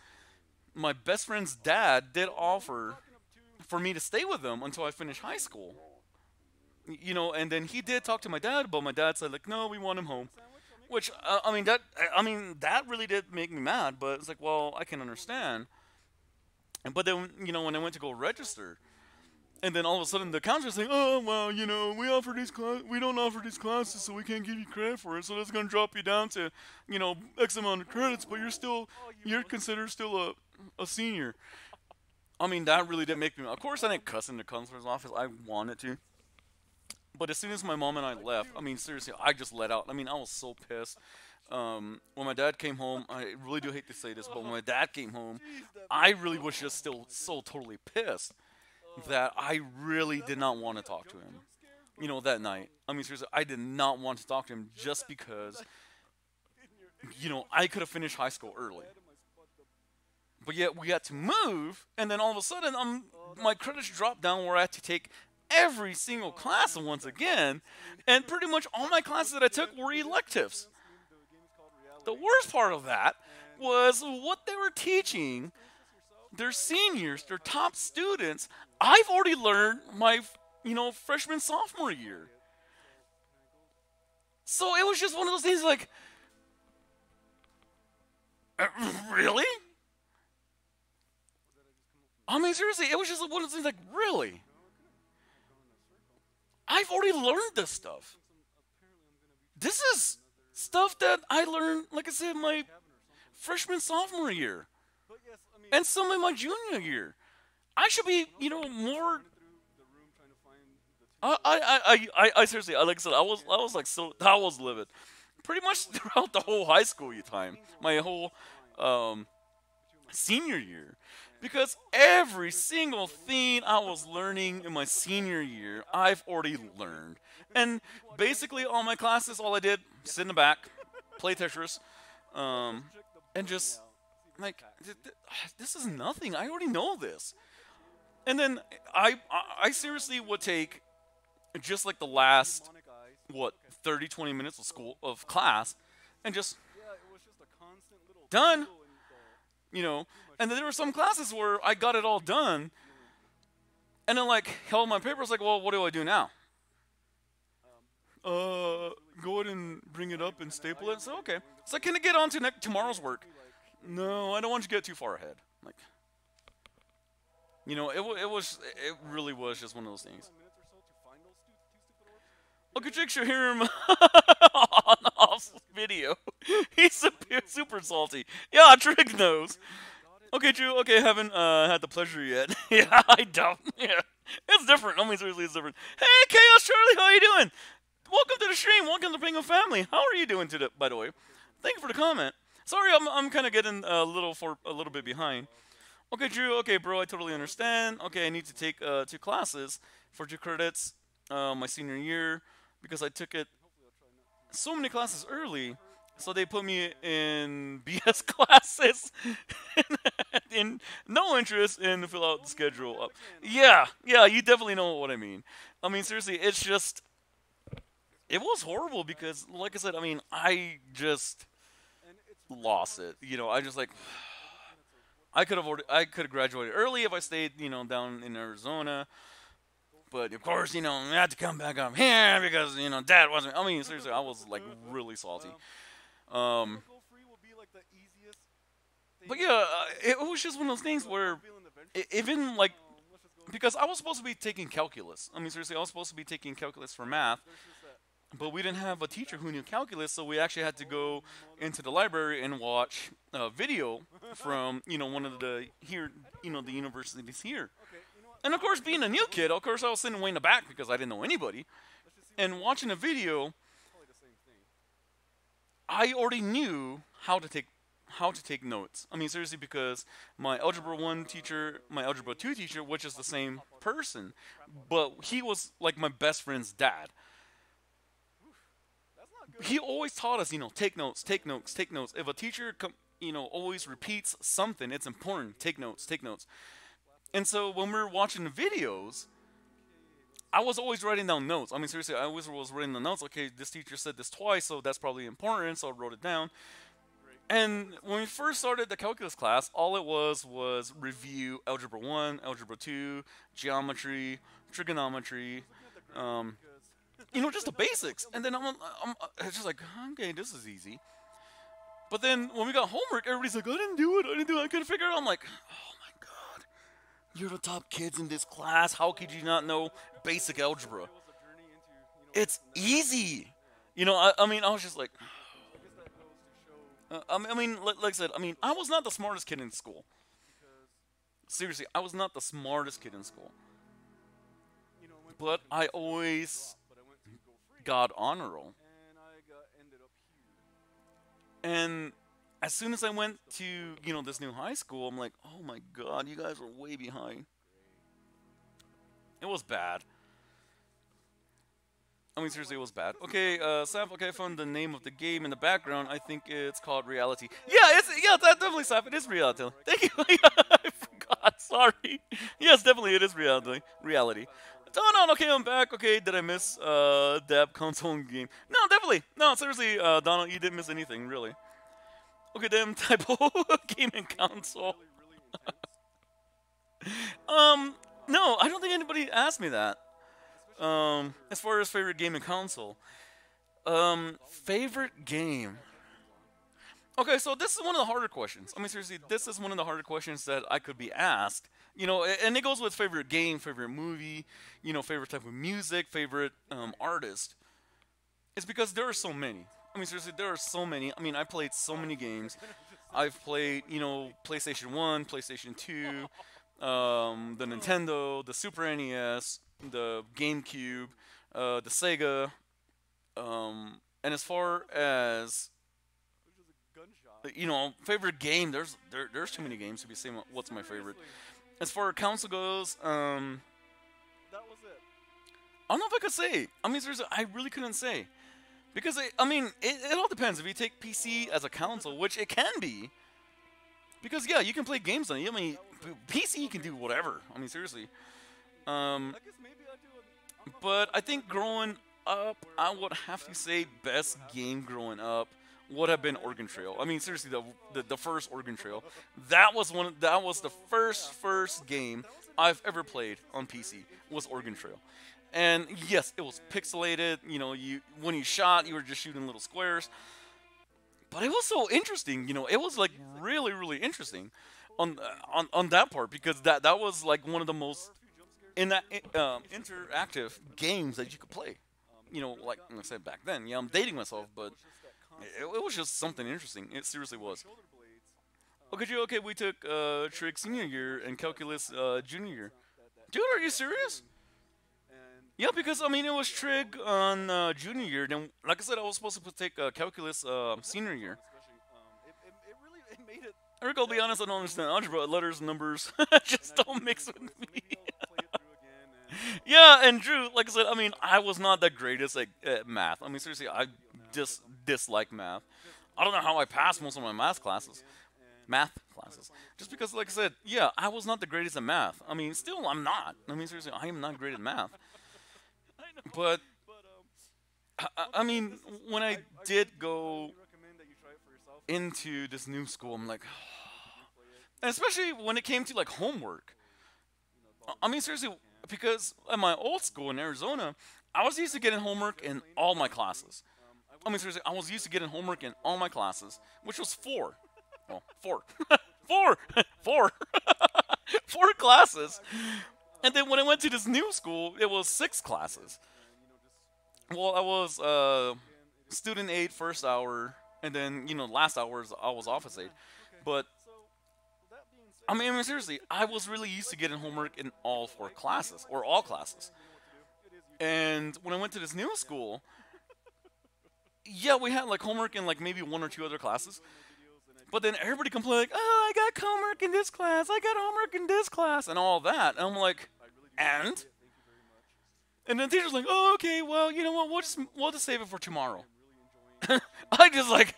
my best friend's dad did offer for me to stay with them until I finished high school. And then he did talk to my dad, but my dad said like, no, we want him home. Which that really did make me mad. But it's like, well, I can understand. But then when I went to go register, And then all of a sudden the counselor's saying, "Oh well, we don't offer these classes, so we can't give you credit for it. So that's gonna drop you down to, X amount of credits, but you're considered still a senior." I mean, that really did make me. Of course, I didn't cuss in the counselor's office. I wanted to, but as soon as my mom and I left, I mean, seriously, I just let out. I mean, I was so pissed. When my dad came home, I really do hate to say this, but when my dad came home, I really was just still so totally pissed that I really did not want to talk to him. That night. I mean, seriously, I did not want to talk to him just because, I could have finished high school early. But yet we had to move, and then all of a sudden, my credits dropped down where I had to take every single class once again, and pretty much all my classes that I took were electives. The worst part of that was what they were teaching their seniors, their top students. I've already learned my, freshman, sophomore year. So it was just one of those things like, really? I mean, seriously, it was just one of those things like, really? I've already learned this stuff. This is stuff that I learned, like I said, my freshman, sophomore year, and some in my junior year. I should be, more. I seriously, like I said, I was livid, pretty much throughout the whole high school time, my whole senior year, because every single thing I was learning in my senior year, I've already learned, and basically all my classes, all I did, sit in the back, play Tetris, and just like this is nothing. I already know this. And then I seriously would take just like the last 30-20 minutes of class and just done. And then there were some classes where I got it all done, and then like held my papers like, well, what do I do now? Go ahead and bring it up and staple it. So okay. So can I get on to tomorrow's work? No, I don't want you to get too far ahead. Like, it really was just one of those things. Okay, Jake should hear him on off video. He's super salty. Yeah, Trig knows. Okay, Drew. Okay, haven't had the pleasure yet. Yeah, I don't. Yeah, it's different. I mean, seriously, it's different. Hey, Chaos Charlie, how you doing? Welcome to the stream. Welcome to Penguin Family. How are you doing today, by the way? Thank you for the comment. Sorry, I'm kind of getting a little bit behind. Okay, Drew. Okay, bro, I totally understand. Okay, I need to take 2 classes for 2 credits my senior year because I took it so many classes early. So they put me in BS classes in no interest in fill out the schedule. Yeah, you definitely know what I mean. I mean, seriously, it's just, it was horrible because, like I said, I mean, I just lost it. I just like, I could have graduated early if I stayed, down in Arizona. But of course, I had to come back up here because, Dad wasn't. I mean, seriously, I was like really salty. But yeah, it was just one of those things where even like, because I was supposed to be taking calculus. I mean, seriously, I was supposed to be taking calculus for math, but we didn't have a teacher who knew calculus, so we actually had to go into the library and watch a video from one of the the universities here. And of course, being a new kid, of course, I was sitting way in the back because I didn't know anybody, and watching a video. I already knew how to take notes. I mean, seriously, because my Algebra 1 teacher, my Algebra 2 teacher, which is the same person, but he was like my best friend's dad. He always taught us, take notes, take notes, take notes. If a teacher, always repeats something, it's important. Take notes, take notes. And so when we were watching the videos, I was always writing down notes. I mean, seriously, I always was writing the notes. Okay, this teacher said this twice, so that's probably important, so I wrote it down. And when we first started the calculus class, all it was review Algebra 1, Algebra 2, geometry, trigonometry, just the basics. And then I'm just like, okay, this is easy. But then when we got homework, everybody's like, I didn't do it, I couldn't figure it out. I'm like, oh my God. You're the top kids in this class. How could you not know basic algebra? It was a journey into, It's the math. easy. Yeah. I mean, I was just like, I guess that goes to show like I said, I mean, I was not the smartest kid in school. because Seriously, I was not the smartest kid in school. I went But to I go always drop, but I went to go free, got honor roll. and I got ended up here. And as soon as I went to, this new high school, I'm like, oh my god, you guys are way behind. It was bad. I mean, seriously, it was bad. Okay, Saf, okay, I found the name of the game in the background. I think it's called Reality. That definitely, Saf, it is Reality. Thank you. I forgot, sorry. Yes, definitely, it is Reality. Donald, okay, I'm back. Okay, did I miss Dab console and game? No, definitely. No, seriously, Donald, you didn't miss anything, really. Okay, damn typo gaming console. Really intense. No, I don't think anybody asked me that. Especially As far as favorite gaming console, favorite game. Okay, so this is one of the harder questions. I mean, seriously, this is one of the harder questions that I could be asked. And it goes with favorite game, favorite movie, favorite type of music, favorite artist. It's because there are so many. I mean, seriously, there are so many. I mean, I played so many games. I've played, PlayStation 1, PlayStation 2, the Nintendo, the Super NES, the GameCube, the Sega. And as far as which was a gunshot. favorite game, there's too many games to be saying what's my favorite. Seriously, As far as console goes, that was it. I don't know if I could say. I mean, seriously, I really couldn't say. Because, it all depends. If you take PC as a console, which it can be. Because, yeah, you can play games on it. I mean, PC, you can do whatever. I mean, seriously. I guess maybe I do. I'm not But I think growing up, I would have to say best game growing up would have been Oregon Trail. I mean, seriously, the first Oregon Trail. That was the first game I've ever played on PC was Oregon Trail. And yes, it was pixelated. When you shot, you were just shooting little squares. But it was so interesting. It was like really, really interesting on that part because that was like one of the most interactive games that you could play. Like I said back then. Yeah, I'm dating myself, but it was just something interesting. It seriously was. shoulder blades. Okay, we took Trig senior year and calculus junior year. Dude, are you serious? And Yeah, because I mean it was trig on junior year. Then, like I said, I was supposed to take calculus senior year. discussion, it really made it. Eric, I'll be honest, I don't understand algebra. Letters, numbers, just don't mix with me. Play it through again. And Yeah, and Drew, like I said, I mean I was not the greatest at math. I mean seriously, I just dislike math. I don't know how I passed most of my math classes. Just because, like I said, yeah, I was not the greatest at math. I mean, still, I'm not. I mean, seriously, I am not great at math. I know. But But I mean, when I did go recommend that you try it for yourself. into this new school, I'm like, Play it. and especially when it came to like homework. You know, I mean, seriously, because at my old school in Arizona, I was used to getting homework in all my classes. I mean, seriously, I was used to getting homework in all my classes, which was 4. Well, 4. 4! 4! 4 classes. And then when I went to this new school, it was 6 classes. Well, I was student aid first hour, and then, last hours I was office aid. But, So, with that being said, I mean, seriously, I was really used to getting homework in all 4 classes, or all classes. it is you. And when I went to this new school, yeah, we had like homework in like maybe 1 or 2 other classes. But then everybody complained like, "Oh, I got homework in this class. I got homework in this class," and all that. And I'm like, I really do. and? Thank you very much. And then the teacher's like, "Oh, okay. Well, you know what? We'll just save it for tomorrow." I'm really enjoying I just like,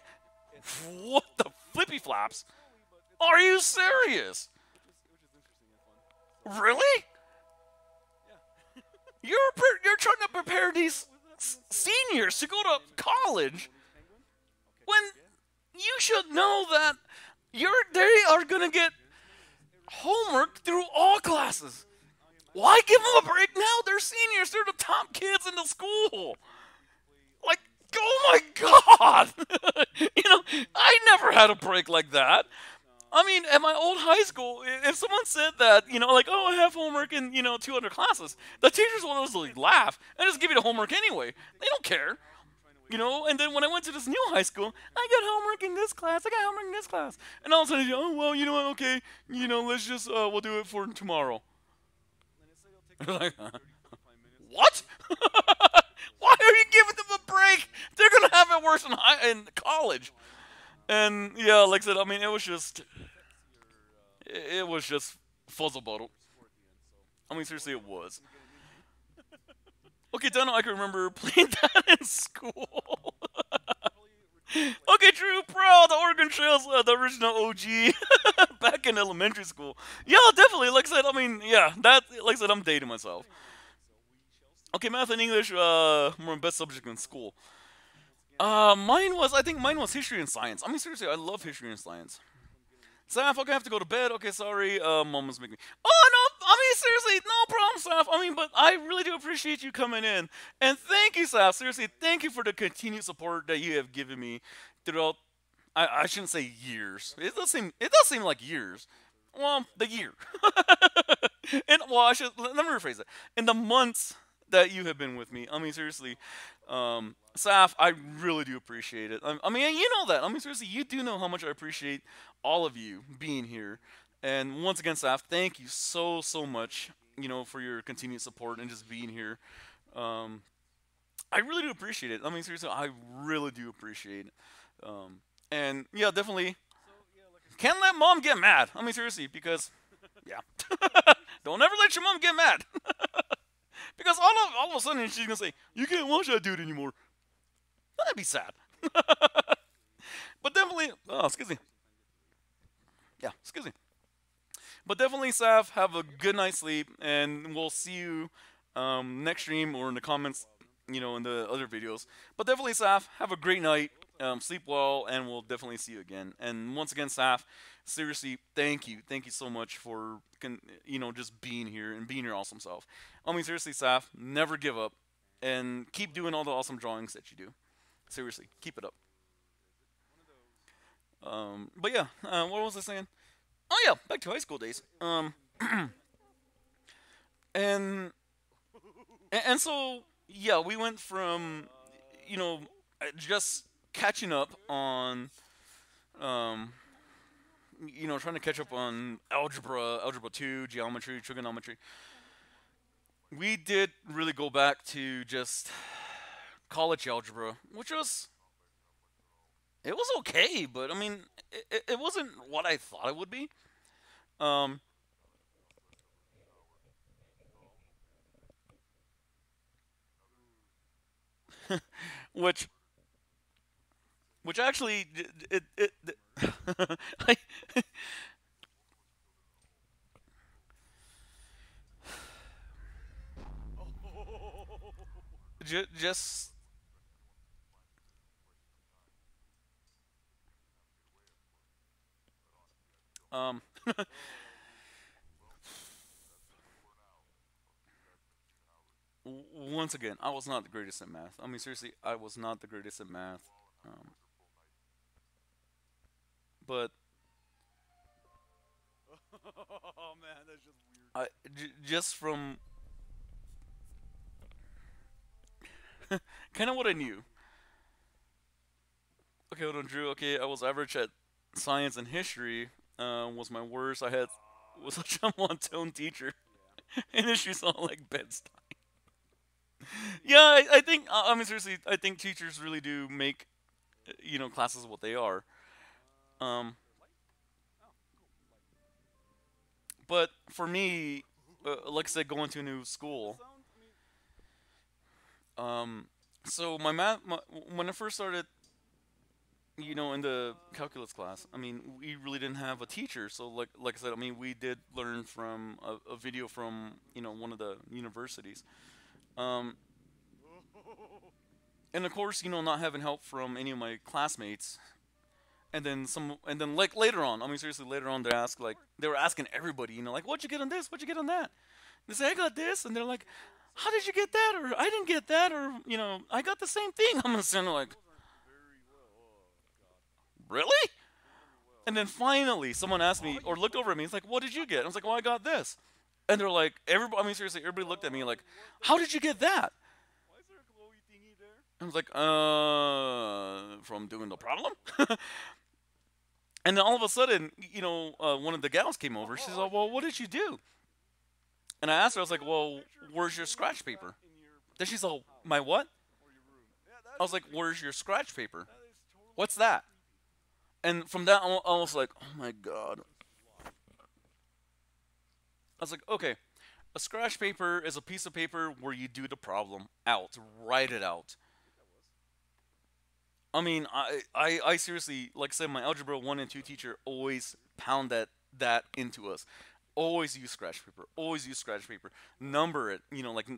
what the flippy flaps? Are you serious? which is interesting and fun. Really? Yeah. You're trying to prepare these seniors to go to college Penguin? when you should know that they are gonna get homework through all classes. Why give them a break now? They're seniors. They're the top kids in the school. Like, oh my god! I never had a break like that. I mean, at my old high school, if someone said that, like, oh, I have homework in, 200 classes, the teachers will just like laugh and just give you the homework anyway. They don't care. And then when I went to this new high school, I got homework in this class, I got homework in this class. And all of a sudden, oh, well, you know what, okay, let's just, we'll do it for tomorrow. Like, what? Why are you giving them a break? They're going to have it worse in college. And, yeah, like I said, I mean, it was just fuzzle bottle. I mean, seriously, it was. Okay, Dano, I can remember playing that in school. Okay, True Pro, the Oregon Trail's the original OG back in elementary school. Yeah, definitely. Like I said, I mean, yeah, like I said, I'm dating myself. Okay, math and English, my best subject in school. I think mine was history and science. I mean, seriously, I love history and science. Saf, okay, I have to go to bed. Okay, sorry. Mama's making me. Oh no! I mean, seriously, no problem, Saf. I mean, but I really do appreciate you coming in, and thank you, Saf. Seriously, thank you for the continued support that you have given me throughout. I shouldn't say years. It does seem like years. Well, the year. And well, let me rephrase that. In the months that you have been with me. I mean, seriously, Saf, I really do appreciate it. I mean, you know that. I mean, seriously, you do know how much I appreciate all of you being here. And once again, Saf, thank you so much. For your continued support and just being here. I really do appreciate it. I mean, seriously, I really do appreciate it. And yeah, definitely can't let mom get mad. I mean, seriously, because yeah, don't ever let your mom get mad. Because all of a sudden she's gonna say, "You can't watch that dude anymore." That'd be sad. But definitely, oh, excuse me. Yeah, excuse me. But definitely, Saf, have a good night's sleep, and we'll see you next stream or in the comments, in the other videos. But definitely, Saf, have a great night, sleep well, and we'll definitely see you again. And once again, Saf, seriously, thank you so much for just being here and being your awesome self. I mean, seriously, Saf, never give up, and keep doing all the awesome drawings that you do. Seriously, keep it up. But yeah, what was I saying? Oh yeah, back to high school days. And and so yeah, we went from just catching up on um trying to catch up on algebra 2, geometry, trigonometry. We did really go back to just college algebra, which was okay, but I mean it wasn't what I thought it would be. Um, which actually it I, just um once again, I was not the greatest at math. I mean, seriously, I was not the greatest at math. Um, but Oh man, that's just weird. just from kind of what I knew. Okay, hold on, Drew. Okay, I was average at science and history. Was my worst. I had was such a monotone teacher, and history sounded like bedtime. Yeah, I think. I mean, seriously, I think teachers really do make classes what they are. Um, but for me, like I said, going to a new school. Um, so when I first started, in the calculus class, I mean, we really didn't have a teacher. So like I said, I mean, we did learn from a video from one of the universities. Um, and of course, not having help from any of my classmates. And then like later on, I mean, seriously, later on they were asking everybody, like, what'd you get on this? What'd you get on that? They say, I got this, and they're like, how did you get that? Or I didn't get that, or I got the same thing. I'm gonna sound like, really? And then finally, someone asked me or looked over at me. He's like, "What did you get?" I was like, "Well, I got this." And they're like, "Everybody." I mean, seriously, everybody looked at me like, "How did you get that?" Why is there a glowy thingy there? I was like, from doing the problem." And then all of a sudden, one of the gals came over. She said, "Oh, well, what did you do?" And I asked her, I was like, "Well, where's your scratch paper?" In your Then she's like, "My what?" or your room. Yeah, I was like, "Where's your scratch paper? that is totally What's that?" And from that, I was like, "Oh my god." I was like, "Okay, a scratch paper is a piece of paper where you do the problem out, write it out." I mean, I seriously, like I said, my algebra 1 and 2 teacher always pound that into us. Always use scratch paper. Always use scratch paper. Number it. Like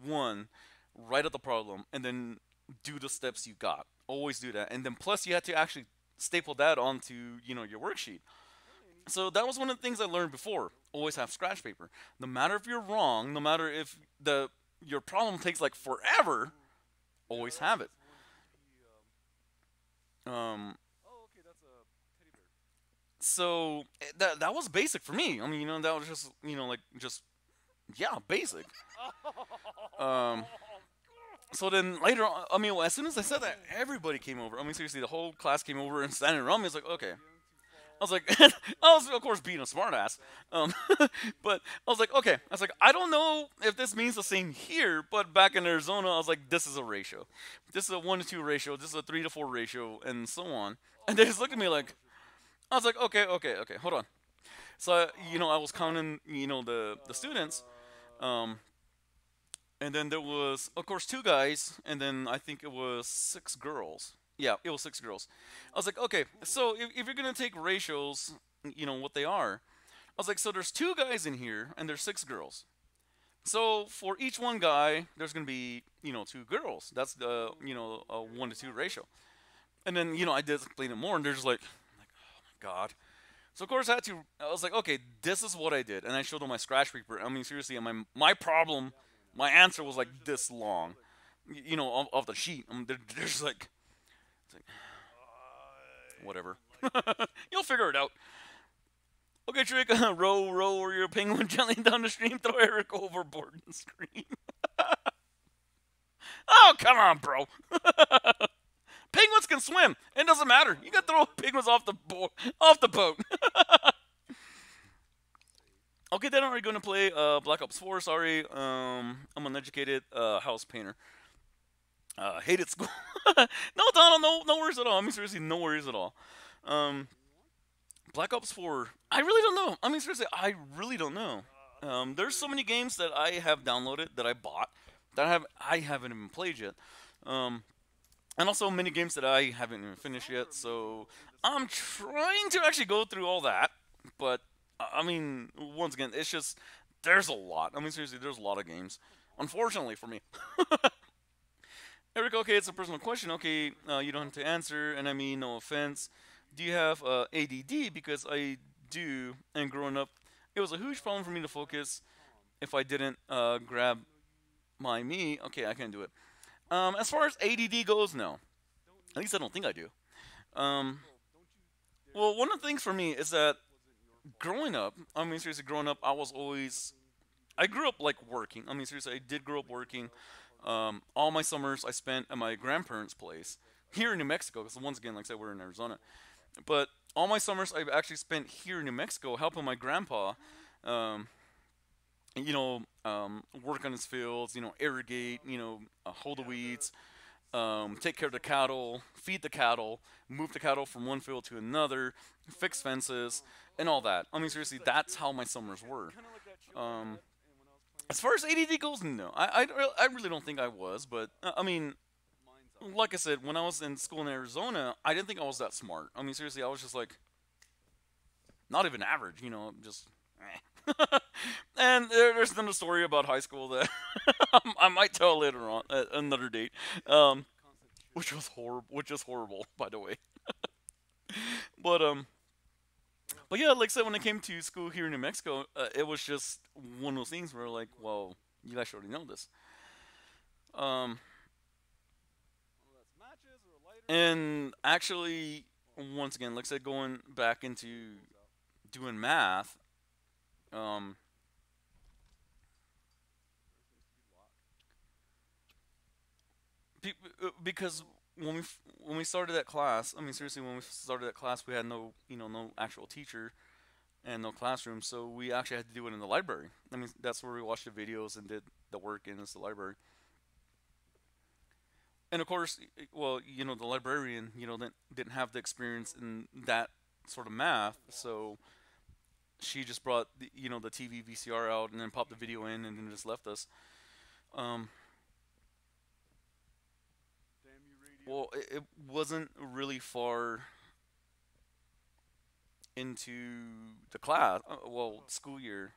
one, write out the problem, and then do the steps you got. Always do that, and then plus you had to actually staple that onto your worksheet. So that was one of the things I learned before. Always have scratch paper. No matter if you're wrong, no matter if the your problem takes like forever, always have it. Um, Oh, okay, that's a teddy bear. so that was basic for me. I mean, that was just like just yeah, basic. Um, so then later on, I mean, well, as soon as I said that, everybody came over. I mean, seriously, the whole class came over and standing around me. It's like, okay. I was like, I was of course being a smartass, but I was like, okay. I was like, I don't know if this means the same here, but back in Arizona, I was like, this is a ratio, this is a 1 to 2 ratio, this is a 3 to 4 ratio, and so on. And they just looked at me like, I was like, okay, okay, okay, hold on. So I was counting, the students, um, and then there was, of course, 2 guys, and then I think it was 6 girls. Yeah, it was 6 girls. I was like, okay, so if you're gonna take ratios, what they are. I was like, so there's 2 guys in here, and there's 6 girls. So for each one guy, there's gonna be 2 girls. That's the a 1 to 2 ratio. And then I did explain it more, and they're just like, oh my god. So of course I had to. I was like, okay, this is what I did, and I showed them my scratch paper. I mean, seriously, and my problem, my answer was like this long, of the sheet. They're just like, it's like whatever. You'll figure it out. Okay, Trick, row, row, or your penguin gently down the stream. Throw Eric overboard and scream. Oh, come on, bro. Penguins can swim. It doesn't matter. You can throw penguins off the boat. Okay, then are we going to play Black Ops 4? Sorry, I'm an uneducated house painter. Hated school. No, Donald, no worries at all. I mean, seriously, no worries at all. Um, Black Ops 4, I really don't know. I mean, seriously, I really don't know. There's so many games that I have downloaded that I bought that I haven't even played yet. Um, and also many games that I haven't even finished yet. So I'm trying to actually go through all that. But I mean, once again, it's just there's a lot. I mean, seriously, there's a lot of games. Unfortunately for me. Eric, okay, it's a personal question. Okay, you don't have to answer, and I mean no offense. Do you have ADD? Because I do, and growing up, it was a huge problem for me to focus if I didn't grab my me. Okay, I can do it. As far as ADD goes, no. At least I don't think I do. Um, well, one of the things for me is that growing up, I mean, seriously, growing up, I grew up like working. I mean, seriously, I did grow up working. All my summers I spent at my grandparents' place here in New Mexico. Because once again, like I said, we're in Arizona. But all my summers I've actually spent here in New Mexico helping my grandpa, um, work on his fields, irrigate, hoe the weeds, take care of the cattle, feed the cattle, move the cattle from one field to another, fix fences, and all that. I mean, seriously, that's how my summers were. Um, as far as ADD goes, no. I really don't think I was, but I mean, like I said, when I was in school in Arizona, I didn't think I was that smart. I mean, seriously, I was just like, not even average, just. And there's another story about high school that I might tell later on at another date, which was horrible, which is horrible, by the way. But but yeah, like I said, when I came to school here in New Mexico, it was just one of those things where like, well, you guys already know this. Um, and actually, once again, like I said, going back into doing math, um, because when we started that class, I mean seriously, when we started that class, we had no no actual teacher and no classroom, so we actually had to do it in the library. I mean that's where we watched the videos and did the work in is the library. And of course, well, the librarian, didn't have the experience in that sort of math, so she just brought the TV VCR out and then popped the video in and then just left us. Um, Damn you, radio. well, it wasn't really far into the class, school year,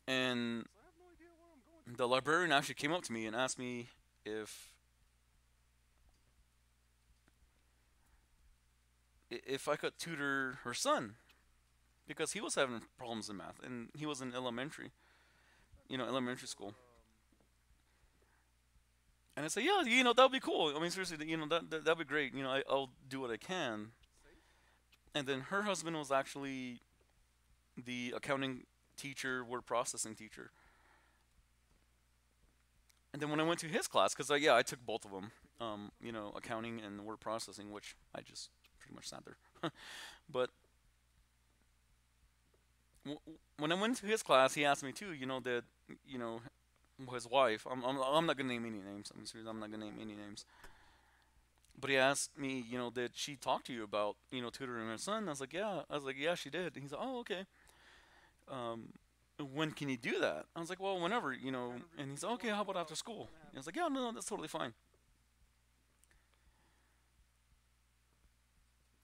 and So I have no idea where I'm going to. the librarian actually came up to me and asked me if if I could tutor her son because he was having problems in math and he was in elementary, elementary school. And I said, yeah, that'd be cool. I mean, seriously, that'd be great. I'll do what I can. Safe? And then her husband was actually the accounting teacher, word processing teacher. And then when I went to his class, because yeah, I took both of them, accounting and word processing, which I just pretty much sat there. But when I went to his class, he asked me too, that, you know, his wife. I'm not gonna name any names. I'm serious. I'm not gonna name any names. But he asked me, did she talk to you about, tutoring her son? I was like, yeah. I was like, yeah, she did. And he's like, oh, okay. Um, when can you do that? I was like, well, whenever, And he's like, okay, how about after school? And I was like, yeah, no, that's totally fine.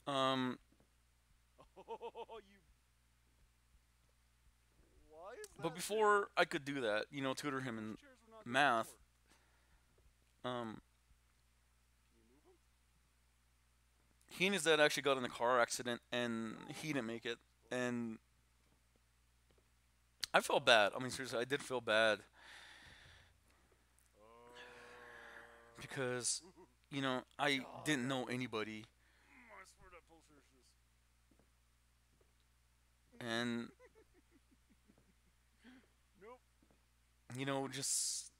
Um, Oh, you. Why is but that there? before I could do that, tutor him Those in chairs were not there math, before. um, Can you move them? he and his dad actually got in a car accident and he didn't make it. And I felt bad. I mean, seriously, I did feel bad because, I God, didn't that know hurt. anybody. I swear that poster is just. And, Nope. just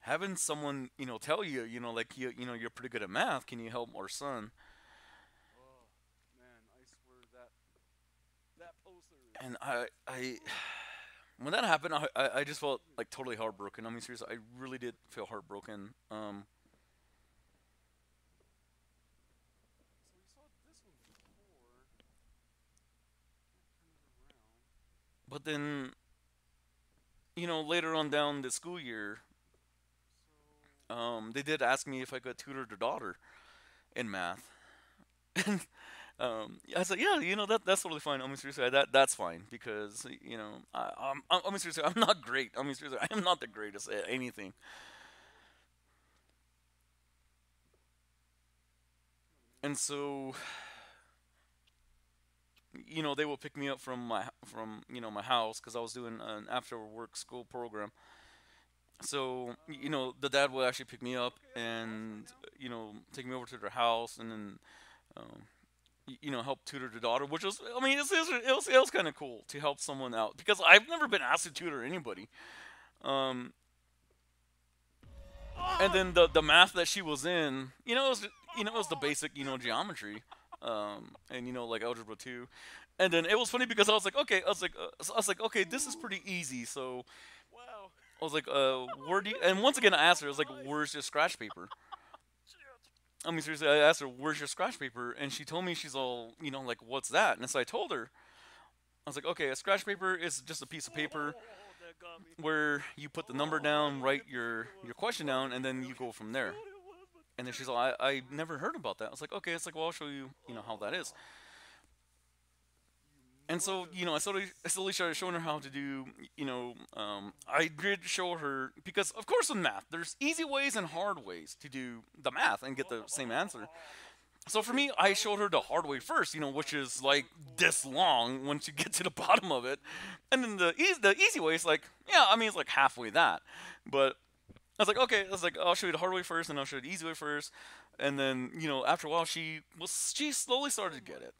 having someone, tell you, like, you're pretty good at math. Can you help our son? Oh, man, I swear that poster is. And when that happened, I just felt like totally heartbroken. I mean, seriously, I really did feel heartbroken. So we saw this one before. Can't turn it around. But then, later on down the school year, So. they did ask me if I could tutor their daughter in math. I said, yeah, that's totally fine. I mean, seriously, that's fine because I mean, seriously, I'm not great. I mean, seriously, I am not the greatest at anything. And so, they will pick me up from my house because I was doing an after work school program. So, the dad would actually pick me up Okay, are you lost right and now? take me over to their house and then um, help tutor the daughter, which was, I mean, it was kind of cool to help someone out because I've never been asked to tutor anybody. Um, and Ah! then the math that she was in, it was the basic, geometry, and like algebra two, and then it was funny because I was like, okay, this is pretty easy. So Wow. I was like, where do you? And once again, I asked her, I was like, Nice. where's your scratch paper? Shit. I mean, seriously, I asked her, where's your scratch paper? And she told me, she's all, like, what's that? And so I told her, I was like, okay, a scratch paper is just a piece of paper Oh, that got me. where you put the number Oh, down, I write get this what it your was. question Okay, down, and then okay, you okay. go from I know there. what it was, but And then damn she's it. all, I never heard about that. I was like, okay. It's like, well, I'll show you, how that is. You And so, mother. I slowly started showing her how to do, I did show her, because of course in math, there's easy ways and hard ways to do the math and get the same answer. So for me, I showed her the hard way first, which is like this long once you get to the bottom of it. And then the easy way is like, yeah, I mean, it's like halfway that. But I was like, okay. I was like, I'll show you the hard way first, and I'll show you the easy way first, and then after a while, she slowly started to get it.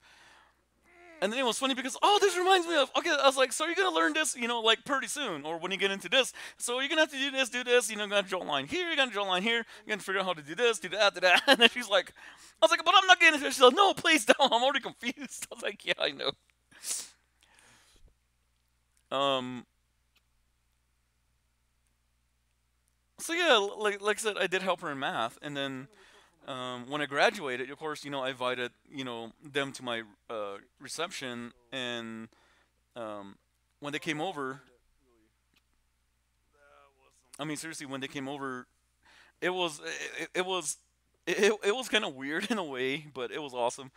And then it was funny because, oh, this reminds me of, okay, I was like, so you're gonna learn this, like pretty soon, or when you get into this. So you're gonna have to do this, you're gonna draw a line here, you're gonna draw a line here, you're gonna figure out how to do this, do that, do that. And then she's like, I was like, but I'm not getting into it. She's like, no, please don't. I'm already confused. I was like, yeah, I know. Um, so yeah, like I said, I did help her in math, and then when I graduated, of course, I invited them to my reception, and when they came over, I mean seriously, when they came over, it was it was it was kind of weird in a way, but it was awesome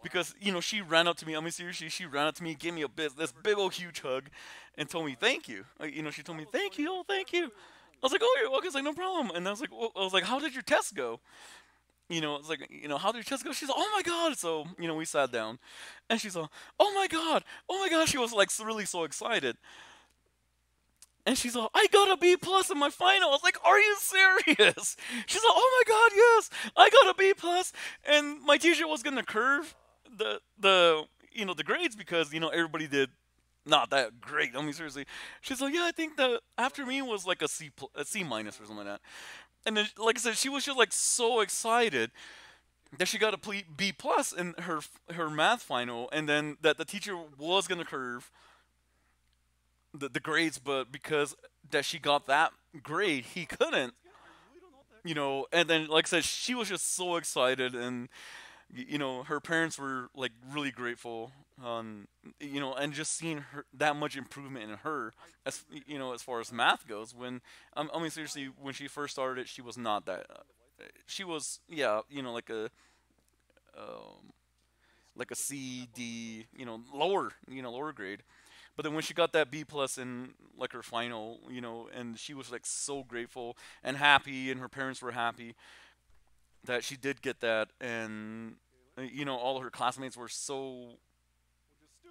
because she ran up to me. I mean seriously, she ran up to me, gave me this big old huge hug, and told me thank you. Like, she told me thank you, oh thank you. I was like, oh you're welcome. I was like, no problem. And I was like, how did your test go? It's like, how did your test go? She's like, oh my god. So, we sat down, and she's like, oh my god, oh my god. She was like really so excited. And she's like, I got a B plus in my final. I was like, are you serious? She's like, oh my god, yes, I got a B plus. And my teacher was gonna curve the grades because everybody did not that great. I mean seriously, she's like, yeah, I think the after me was like a C minus or something like that. And then, like I said, she was just like so excited that she got a B plus in her math final, and then that the teacher was gonna curve the grades, but because that she got that grade, he couldn't. And then like I said, she was just so excited, and her parents were like really grateful and just seeing her that much improvement in her as far as math goes. When I mean seriously, when she first started, she was not that. She was, yeah, um, like a C D, lower grade. But then when she got that B plus in like her final, and she was like so grateful and happy, and her parents were happy that she did get that, and all of her classmates were so,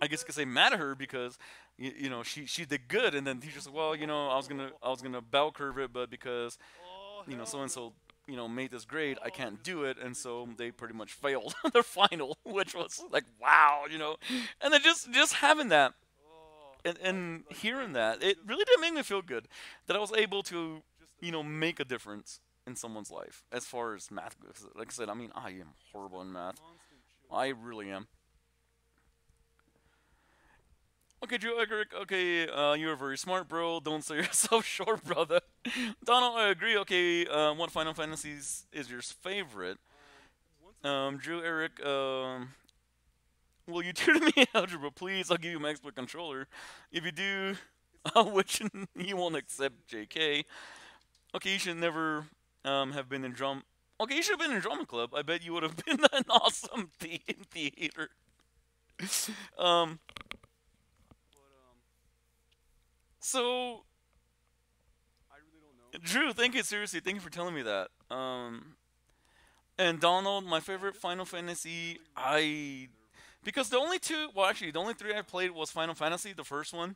I guess you could say, mad at her because she did good, and then the teacher said, well, I was gonna bell curve it, but because so and so made this grade, I can't do it, and so they pretty much failed their final, which was like wow, and then just having that and hearing that, it really did make me feel good that I was able to make a difference in someone's life as far as math goes. Like I said, I mean, I am horrible in math. I really am. Okay, Drew Eggerick, okay, you're very smart, bro. Don't sell yourself short, brother. Donald, I agree. Okay, what Final Fantasies is your favorite? Drew Eric, will you tutor me in algebra, please? I'll give you my expert controller. If you do, which you won't accept, JK. Okay, you should never have been in drum. Okay, you should have been in drama club. I bet you would have been an awesome theater. um, so Drew, thank you seriously. Thank you for telling me that. And Donald, my favorite Final Fantasy, because the only two, well, actually, the only three I played was Final Fantasy, the first one,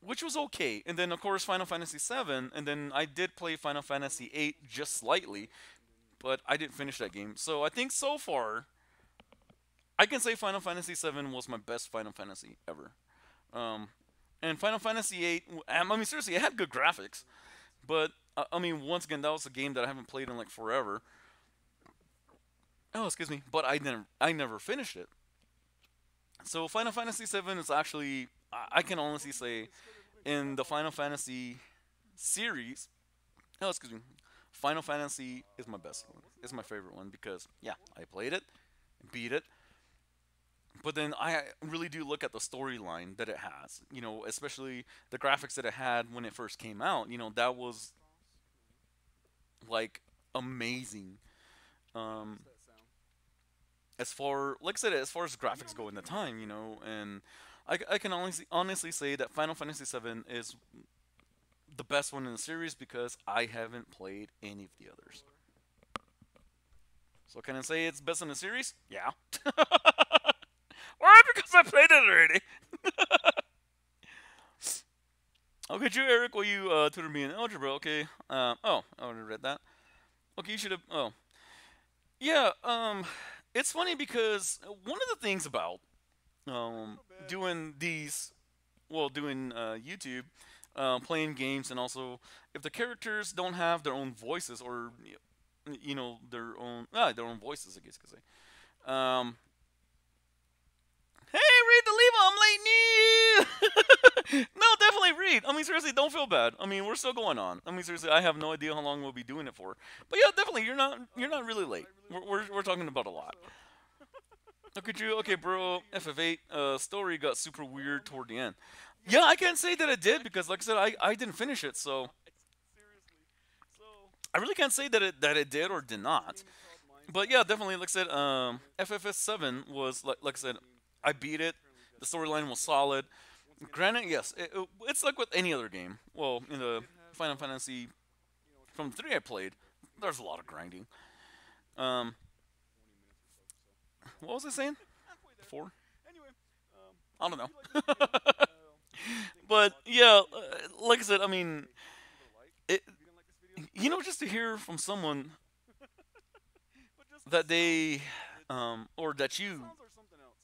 which was okay, and then of course Final Fantasy VII, and then I did play Final Fantasy VIII just slightly, but I didn't finish that game. So I think so far, I can say Final Fantasy VII was my best Final Fantasy ever. Um, and Final Fantasy VIII, I mean seriously, it had good graphics, but I mean once again that was a game that I haven't played in like forever. Oh, excuse me, but I never finished it. So Final Fantasy VII is actually, I can honestly say, in the Final Fantasy series, oh excuse me, Final Fantasy is my best one. It's my favorite one because yeah, I played it, beat it, but then I really do look at the storyline that it has. Especially the graphics that it had when it first came out. That was like amazing. Um, as far, like I said, as far as graphics go in the time, and I can honestly say that Final Fantasy VII is the best one in the series because I haven't played any of the others. So can I say it's best in the series? Yeah. Why? Because I played it already. Okay, Drew, Eric, will you tutor me in algebra? Okay. Oh, I already read that. Okay, you should have. Oh, yeah. It's funny because one of the things about um My bad. doing these, well, doing YouTube, playing games, and also if the characters don't have their own voices or their own voices, I guess you could say. Hey, read the Levo, I'm late new. No, definitely read. I mean, seriously, don't feel bad. I mean, we're still going on. I mean, seriously, I have no idea how long we'll be doing it for. But yeah, definitely, you're not really late. I really We're talking about a lot. so. Okay, Drew. Okay, bro. Thank you. FF8 story got super weird toward the end. Yeah, Yeah, I I can't say that it did because, like I said, I didn't finish it, so seriously. So I really can't say that it did or did this not. game is called But Minecraft. yeah, definitely, like I said, With FFS7 was like I said, I mean, I beat it. currently The just storyline was so solid. once again, Granted, yes, it's like with any other game. Well, in I the did have Final Fantasy a from couple the three I things played, to do there's a lot of today. grinding. About Um, 20 minutes or so. So what was I saying halfway there. before? Anyway, I don't if know. you like this video, thank you for But watching. yeah, If you didn't like like I this said, I video, mean, give it a like. it. If you didn't like this video, give it a Just to dislike. hear from someone But just the that sounds they, of it, or that the you, sounds are something else.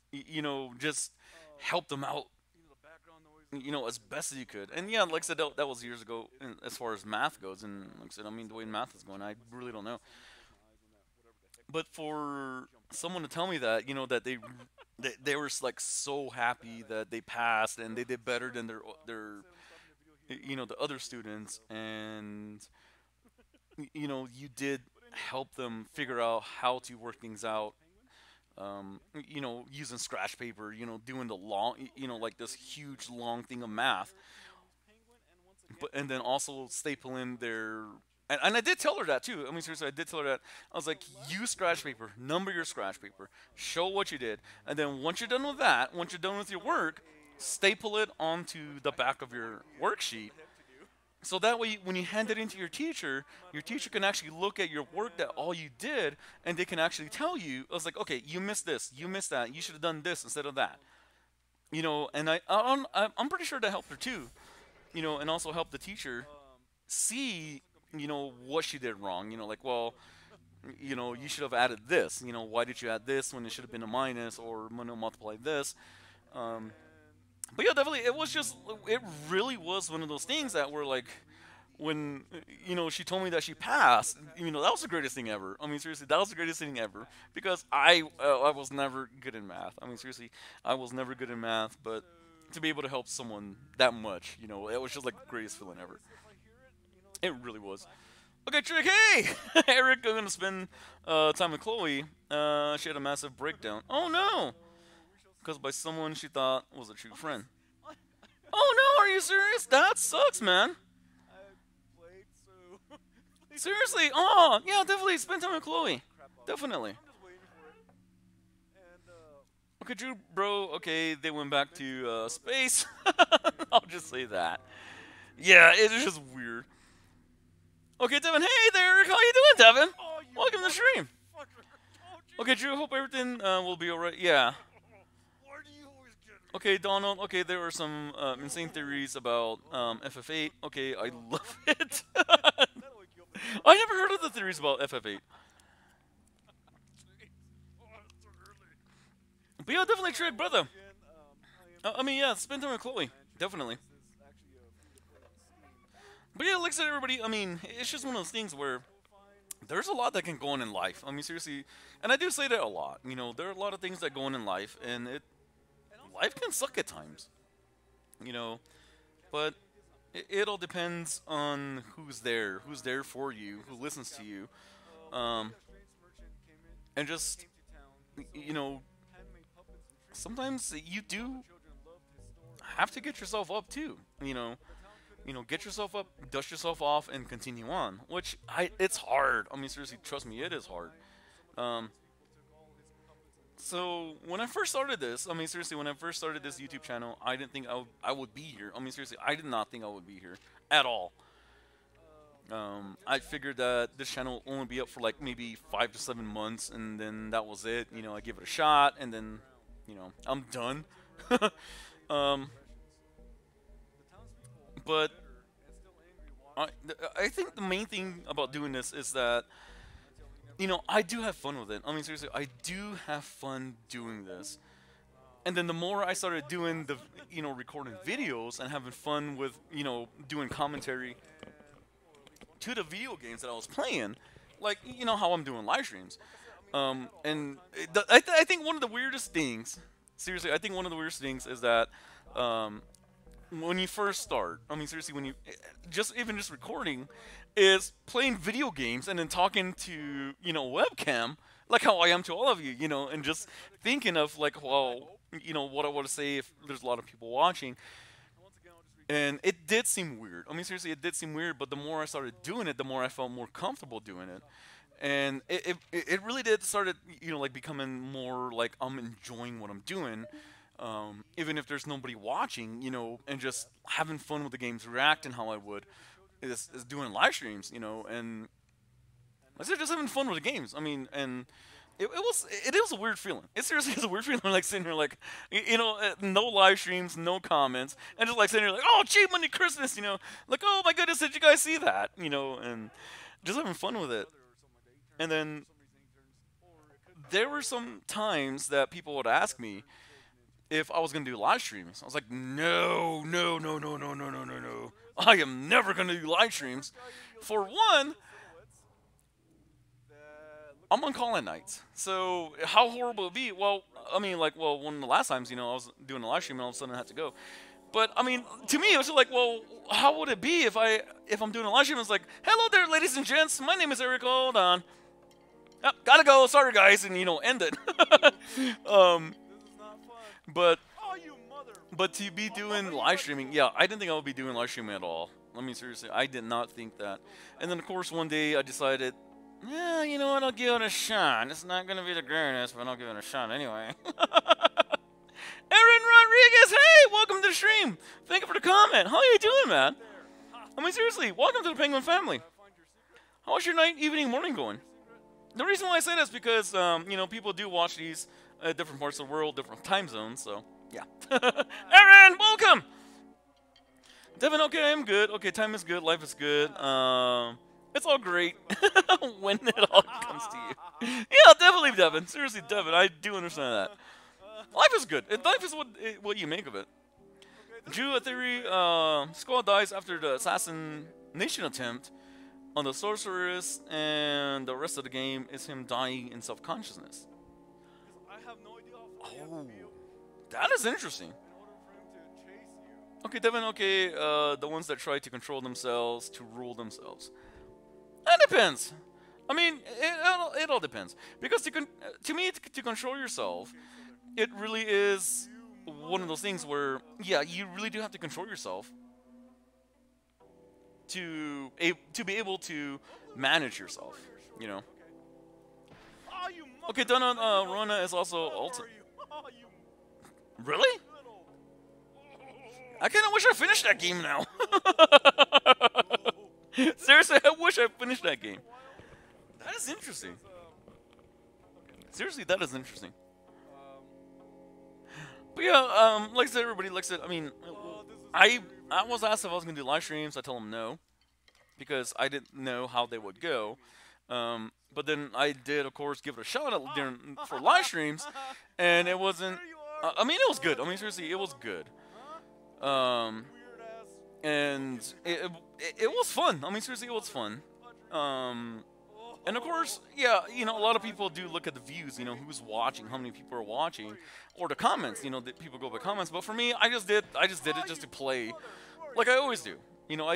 just Um, help them out, the background noises, as best as you could. And yeah, you like I know, said, that was years ago. it As it far as math goes, and kind of like I said, I mean, the way so math is going, I must have really don't know. so close my eyes when that whatever the heck But for jumped out. someone to tell me that, that they were like so My bad, happy I that they passed and they did better Anyway, than like I their said, I'm stopping the video here. the other So, students, and you did but anyway, help them so figure out how to this work things is out, Penguin. Yep. using scratch paper, doing the long, Okay, like this good evening, huge everybody. long thing of math, My name is Penguin, and once again, but and then welcome also to stapling their. Minecraft. And I did tell her that too. I mean, seriously, I did tell her that. I was So like, last use scratch video, paper, number your like I scratch mentioned paper, last time, show what you did, and then once you're done with I that, once you're done with your found work, a staple it which onto the I have back of no your idea what worksheet. the heck to do. So that way, when you hand it into your What I teacher can did, actually look at your work and that all you did, and they can actually kind of tell you. I was like, okay, you missed this, you got missed that, you should have done this instead of that. around And I'm pretty sure that helped her too. And also helped the teacher see, some computer what glitches she did and wrong. Like, well, you should have added this. Why did you add this when it should have been a minus, or multiply this? Um, and but yeah, definitely, it really was one of those things that were like, when she told me that she passed, that was the greatest thing ever. I mean, seriously, that was the greatest thing ever because I was never good in math. I mean, seriously, I was never good in math, but so to be able to help someone that much, it was just like by the the greatest video feeling ever. is if I hear it, It just really was. clapping. Okay, Trick. Hey, Eric, I'm gonna spend time with Chloe. She had a massive breakdown. Oh no, So we shall because see. by someone she thought was a true I'm friend. just I Oh no, are you serious? That sucks, man. I played so please forgive Seriously? me. Oh, yeah, definitely spend time with Oh Chloe. crap balls. Definitely. I'm just waiting for it. And Okay, Drew, bro. Okay, they went back eventually to the bug will space. fix I'll and just say that. everything Yeah, will it be is fine. just weird. Okay, Devin. Hey there. How you doing, Devin? Oh, you Welcome to the stream. motherfucker! Told Okay, you. Drew. Hope everything will be alright. Yeah. Why do you always get me? Okay, Donald. Okay, there were some insane theories about FF8. Okay, I love it. That'll wake you up in the I morning. never heard of the theories about FF8. Jeez. Oh, it's so early. But yeah, definitely So Trick, once brother. again, I am I mean, Penguin, yeah, spend time with as I Chloe. mentioned. Definitely. This is actually a free-to-play scene. But yeah, like I said, everybody. I mean, it's just one of those things where Fine. there's a lot that can go on in life. I mean, seriously, and I do say that a lot. There are a lot of things that go on in life, and And also, life can I suck at can't times. You know, can't but say any this. it all depends on who's there for you, I who guess I'm the listens to captain. you, One day, um, a strange merchant and just came to town, you selling know, handmade puppets and trinkets. sometimes you All the do children loved his store and have to his get wares, yourself up too. but the town couldn't Get support his yourself up, extravagant dust lifestyle. yourself off, and continue on. Which So he it's found a hard. shop I mean, seriously, that was trust me, it is hard. nearby. Some of the Um, townspeople took all his puppets and So trinkets when I first started this, I mean seriously, when I first started this and YouTube channel, I didn't think I would be here. I mean seriously, I did not think I would be here at all. yes, I figured that this channel would only be up for like maybe 5 to 7 months, and then that was it. I give it a shot, and then I'm done. to learn about the um, oppressions. The townspeople but I think the main thing about doing this is that, I do have fun with it. I mean, seriously, I do have fun doing this. And then the more I started doing recording videos and having fun with, doing commentary to the video games that I was playing, like, how I'm doing live streams. I think one of the weirdest things, seriously, I think one of the weirdest things is that, when you first start, I mean, seriously, when you even just recording, is playing video games and then talking to webcam, like how I am to all of you, and just thinking of like, well, what I want to say if there's a lot of people watching. And it did seem weird. I mean, seriously, it did seem weird. But the more I started doing it, the more I felt more comfortable doing it, and it really did started like becoming more like I'm enjoying what I'm doing. Even if there's nobody watching, and just having fun with the games, reacting how I would, is doing live streams, and I said just having fun with the games. I mean, and it is a weird feeling. It seriously is a weird feeling, like sitting here, like, no live streams, no comments, and just like sitting here, like, oh, cheap money Christmas, like, oh my goodness, did you guys see that, and just having fun with it. And then there were some times that people would ask me if I was gonna do live streams. I was like, no, no, no, no, no, no, no, no, no. I am never gonna do live streams. For one, I'm on call at nights. So how horrible it be? Well, I mean, like, one of the last times, I was doing a live stream and all of a sudden I had to go. But I mean, to me, it was just like, well, how would it be if I'm doing a live stream? It's like, hello there, ladies and gents. My name is Eric. Hold on. Oh, gotta go. Sorry, guys, and end it. But to be doing live streaming, yeah, I didn't think I would be doing live streaming at all. I mean, seriously, I did not think that. And then, of course, one day I decided, yeah, you know what, I'll give it a shot. It's not going to be the greatest, but I'll give it a shot anyway. Aaron Rodriguez, hey, welcome to the stream. Thank you for the comment. How are you doing, man? I mean, seriously, welcome to the Penguin family. How's your night, evening, morning going? The reason why I say that is because, people do watch these at different parts of the world, different time zones, so... yeah. Aaron, welcome! Devin, okay, I'm good. Okay, time is good, life is good. It's all great when it all comes to you. Yeah, definitely, Devin. Seriously, Devin, I do understand that. Life is good. Life is what you make of it. Drew, a theory, Squall dies after the assassination attempt on the sorceress, and the rest of the game is him dying in self-consciousness. I have no idea Oh. That is interesting. Okay, Devin, okay, the ones that try to control themselves, to rule themselves. That depends. I mean, it all depends. Because to me, to control yourself, it really is one of those things where, yeah, you really do have to control yourself to be able to manage yourself, Okay, Donna, Rona is also ultimate. Really? I kind of wish I finished that game now. Seriously, I wish I finished that game. That is interesting. Seriously, that is interesting. But yeah, like I said, everybody, like I said, I mean, I was asked if I was going to do live streams. I told them no, because I didn't know how they would go. But then I did, of course, give it a shot for live streams, and it wasn't... I mean, it was good. I mean, seriously, it was good. And it was fun. I mean, seriously, it was fun. And of course, yeah, a lot of people do look at the views, who's watching, how many people are watching, or the comments, that people go by comments. But for me, I just did it just to play, like I always do. I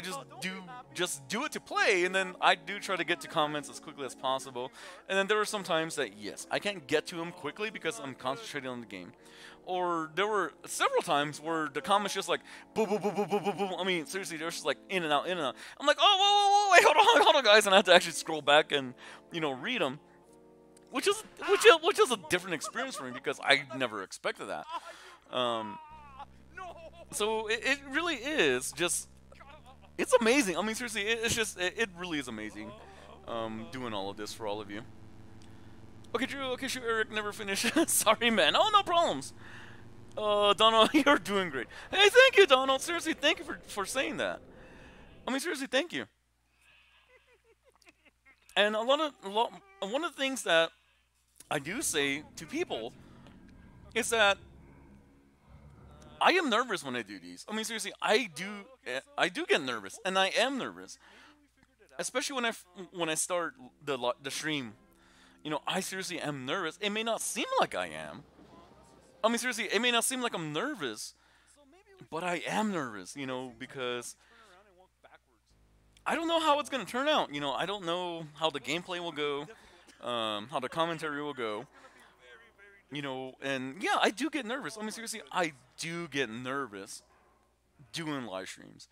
just do it to play, and then I do try to get to comments as quickly as possible. And then there were some times that, yes, I can't get to them quickly because I'm concentrating on the game. Or there were several times where the comments just like, boom, boom, boom, boom, boom, boom, boom. I mean, seriously, they're just like in and out, in and out. I'm like, oh, whoa, wait, hold on, guys. And I have to actually scroll back and, read them. Which is a different experience for me because I never expected that. So it really is just... It's amazing. I mean, seriously, it really is amazing doing all of this for all of you. Okay, Drew, okay, shoot, Eric, never finished. Sorry, man. Oh, no problems. Donald, you're doing great. Hey, thank you, Donald. Seriously, thank you for saying that. I mean, seriously, thank you. And one of the things that I do say to people is that I am nervous when I do these. I mean, seriously, I do get nervous, and I am nervous, especially when I start the stream. You know, I seriously am nervous. It may not seem like I am. I mean, seriously, it may not seem like I'm nervous, but I am nervous. You know, because I don't know how it's gonna turn out. You know, I don't know how the gameplay will go, how the commentary will go. You know, and yeah, I do get nervous. I mean, seriously, I do get nervous doing live streams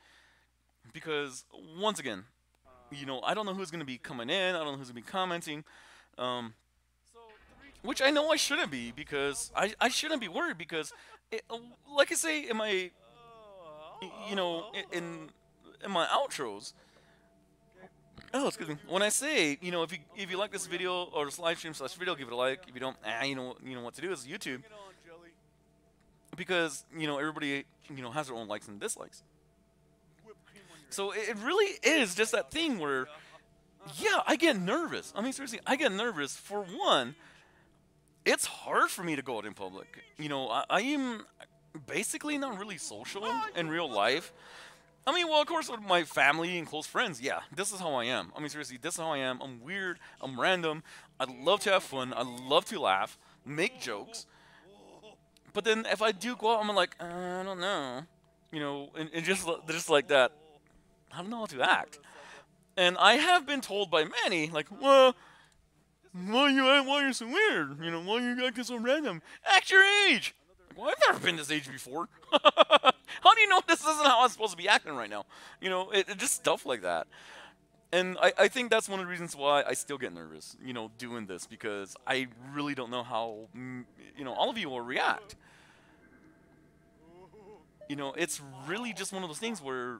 because once again, you know, I don't know who's gonna be coming in. I don't know who's gonna be commenting. Um, which I know I shouldn't be because I shouldn't be worried because, like I say in my, you know, in my outros. Oh, excuse me. When I say, you know, if you like this video or this live stream slash video, give it a like. If you don't, you know what to do is YouTube because you know everybody has their own likes and dislikes. So it really is just that thing where, yeah, I get nervous. I mean, seriously, I get nervous. For one, it's hard for me to go out in public. You know, I am basically not really social in real life. I mean, well, of course, with my family and close friends, yeah, this is how I am. I mean, seriously, this is how I am. I'm weird. I'm random. I love to have fun. I love to laugh, make jokes. But then if I do go out, I'm like, I don't know. You know, and just like that, I don't know how to act. And I have been told by many, like, well, why you're so weird? You know, why you acting so random? Act your age. Well, I've never been this age before. How do you know this isn't how I'm supposed to be acting right now? You know, it just stuff like that. And I think that's one of the reasons why I still get nervous, you know, doing this because I really don't know how, you know, all of you will react. You know, it's really just one of those things where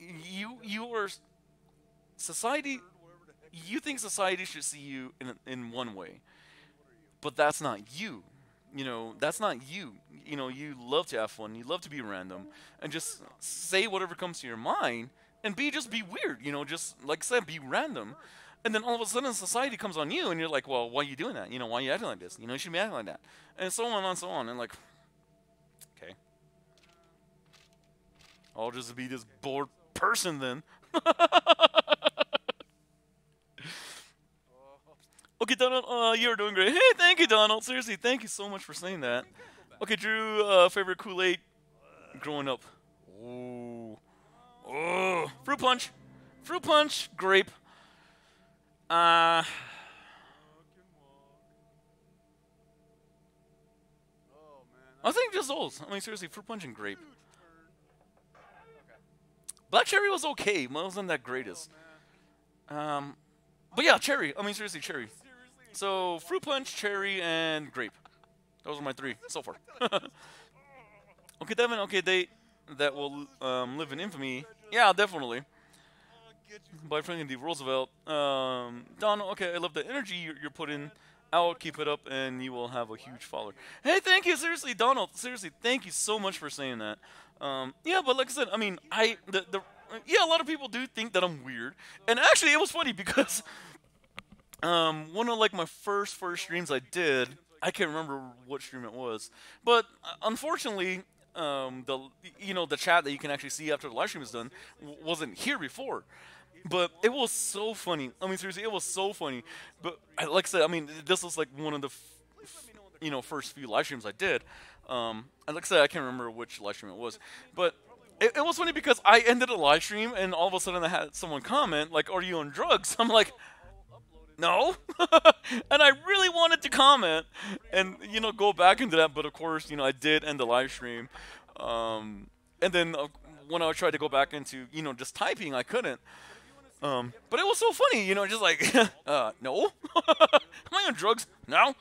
you are society. You think society should see you in one way, but that's not you. You know, that's not you. You know, you love to have fun. You love to be random and just say whatever comes to your mind and just be weird. You know, just like I said, be random. And then all of a sudden society comes on you and you're like, well, why are you doing that? You know, why are you acting like this? You know, you shouldn't be acting like that. And so on and so on. And like, okay, I'll just be this bored person then. Okay, Donald, you're doing great. Hey, thank you, Donald. Seriously, thank you so much for saying that. Okay, Drew, favorite Kool-Aid growing up. Ooh. Oh, fruit punch. Fruit punch, grape. I think just those. I mean, seriously, fruit punch and grape. Black cherry was okay, but it wasn't that greatest. But yeah, cherry. I mean, seriously, cherry. So, fruit punch, cherry, and grape. Those are my three so far. Okay, Devin. Okay, date that will live in infamy. Yeah, definitely. By Franklin D. Roosevelt. Donald. Okay, I love the energy you're putting out. Keep it up, and you will have a huge follower. Hey, thank you. Seriously, Donald. Seriously, thank you so much for saying that. Yeah, but like I said, I mean, yeah, a lot of people do think that I'm weird, and actually, it was funny because one of like my first streams I did, I can't remember what stream it was, but unfortunately, the chat that you can actually see after the live stream is done wasn't here before. But it was so funny. I mean, seriously, it was so funny. But like I said, I mean, this was like one of the first few live streams I did. And like I said, I can't remember which live stream it was, but it was funny because I ended a live stream and all of a sudden I had someone comment like, "Are you on drugs?" I'm like, no. And I really wanted to comment and go back into that, but of course I did end the live stream. And then when I tried to go back into just typing, I couldn't. But it was so funny, just like no. Am I on drugs? No.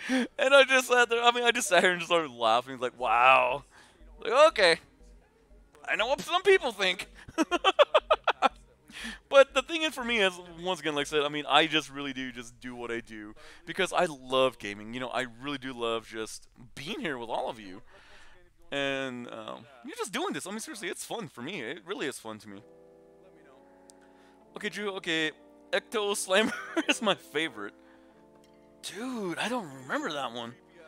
And I just sat there. I mean, I just sat here and just started laughing. Like, wow. Like, okay. I know what some people think. But the thing is for me is, once again, like I said, I mean, I just really do just do what I do because I love gaming. I really do love just being here with all of you. And you're just doing this. I mean, seriously, it's fun for me. It really is fun to me. Let me know. Okay, Drew. Okay, Ecto Slimer is my favorite. Dude, I don't remember that one. Creepy ass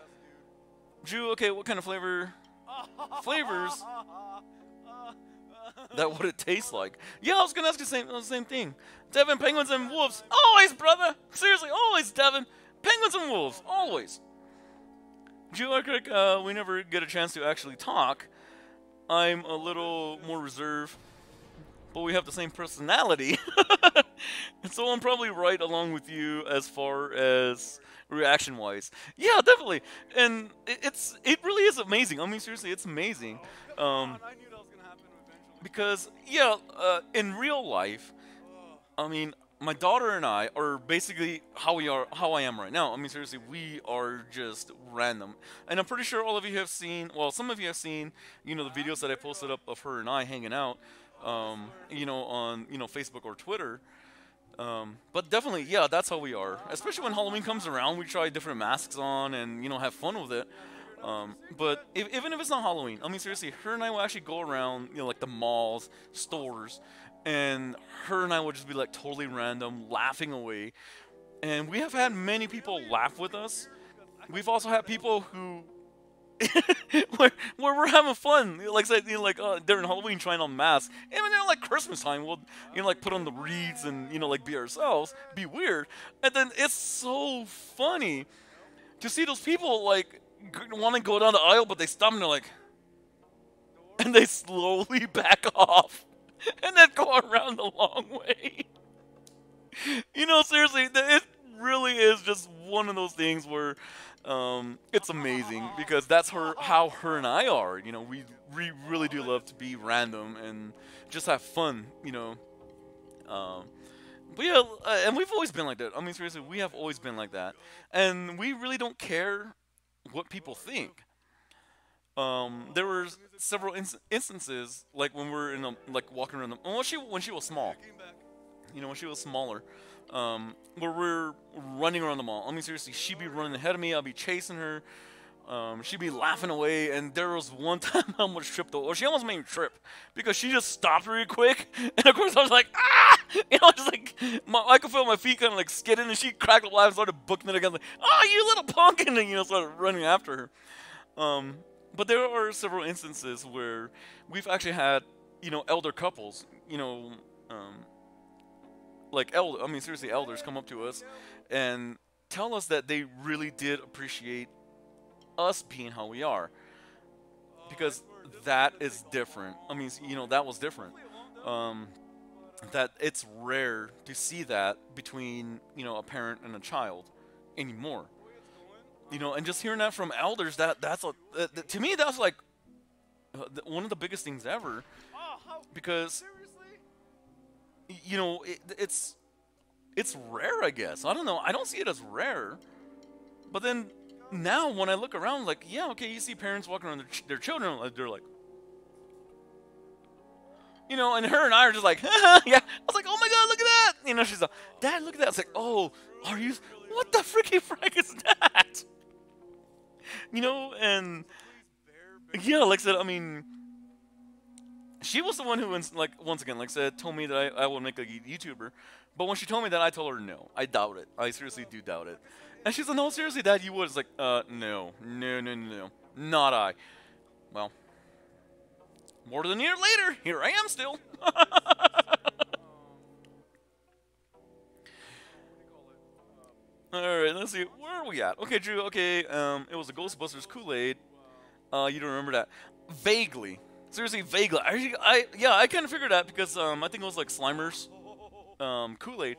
dude. Drew. Okay, what kind of flavors? That what it tastes like. Yeah, I was gonna ask the same thing. Devin, penguins and wolves. Always, brother. Seriously, always, Devin. Penguins and wolves, always. Drew, we never get a chance to actually talk. I'm a little more reserved, but we have the same personality. And so I'm probably right along with you as far as reaction-wise. Yeah, definitely. And it really is amazing. I mean, seriously, it's amazing. Come on, I knew that was gonna happen eventually. Because, yeah, in real life, I mean, my daughter and I are basically how I am right now. I mean, seriously, we are just random. And I'm pretty sure all of you have seen, well, some of you have seen, the videos that I posted up of her and I hanging out, on, Facebook or Twitter. But definitely, yeah, that's how we are. Especially when Halloween comes around, we try different masks on and, have fun with it. But even if it's not Halloween, I mean, seriously, her and I will actually go around, like the malls, stores, and her and I would just be like totally random, laughing away. And we have had many people laugh with us. We've also had people who, where we're having fun, like I said, during Halloween trying on masks. And then like Christmas time, we'll like put on the wreaths and like be ourselves, be weird. And then it's so funny to see those people like want to go down the aisle, but they stop and they're like, and they slowly back off, and then go around the long way. Seriously, it really is just one of those things where it's amazing because that's how her and I are. We really do love to be random and just have fun. But yeah, and we've always been like that. I mean, seriously, we have always been like that, and we really don't care what people think. There were several instances, like when we're like walking around when she was small, when she was smaller, where we're running around the mall. I mean, seriously, she'd be running ahead of me, I'll be chasing her. She'd be laughing away, and there was one time I almost tripped over. She almost made me trip because she just stopped really quick, and of course I was like, ah! Just like I could feel my feet kind of like skidding, and she cracked up laughing, and started booking it again, like, oh, you little punk, and then started running after her. But there are several instances where we've actually had elder couples, I mean, seriously, elders come up to us and tell us that they really did appreciate us being how we are, because that is different. I mean, that was different. That it's rare to see that between a parent and a child anymore. And just hearing that from elders, to me that's like one of the biggest things ever, because it's rare, I guess. I don't know. I don't see it as rare, but then now when I look around, like, yeah, okay, you see parents walking around their children, they're like, and her and I are just like, yeah. I was like, oh my god, look at that. She's like, Dad, look at that. It's like, oh, are you? What the freaky frick is that? And yeah, like I said, I mean, she was the one who, like, once again, like I said, told me that I would make a YouTuber. But when she told me that, I told her no. I doubt it. I seriously do doubt it. And she's like, no, seriously, Dad, you would. It's like, no, not I. Well, more than a year later, here I am still. Alright, let's see. Where are we at? Okay, Drew, okay, it was a Ghostbusters Kool-Aid. You don't remember that? Vaguely. Seriously, vaguely. I kind of figured that because, I think it was like Slimer's, Kool-Aid.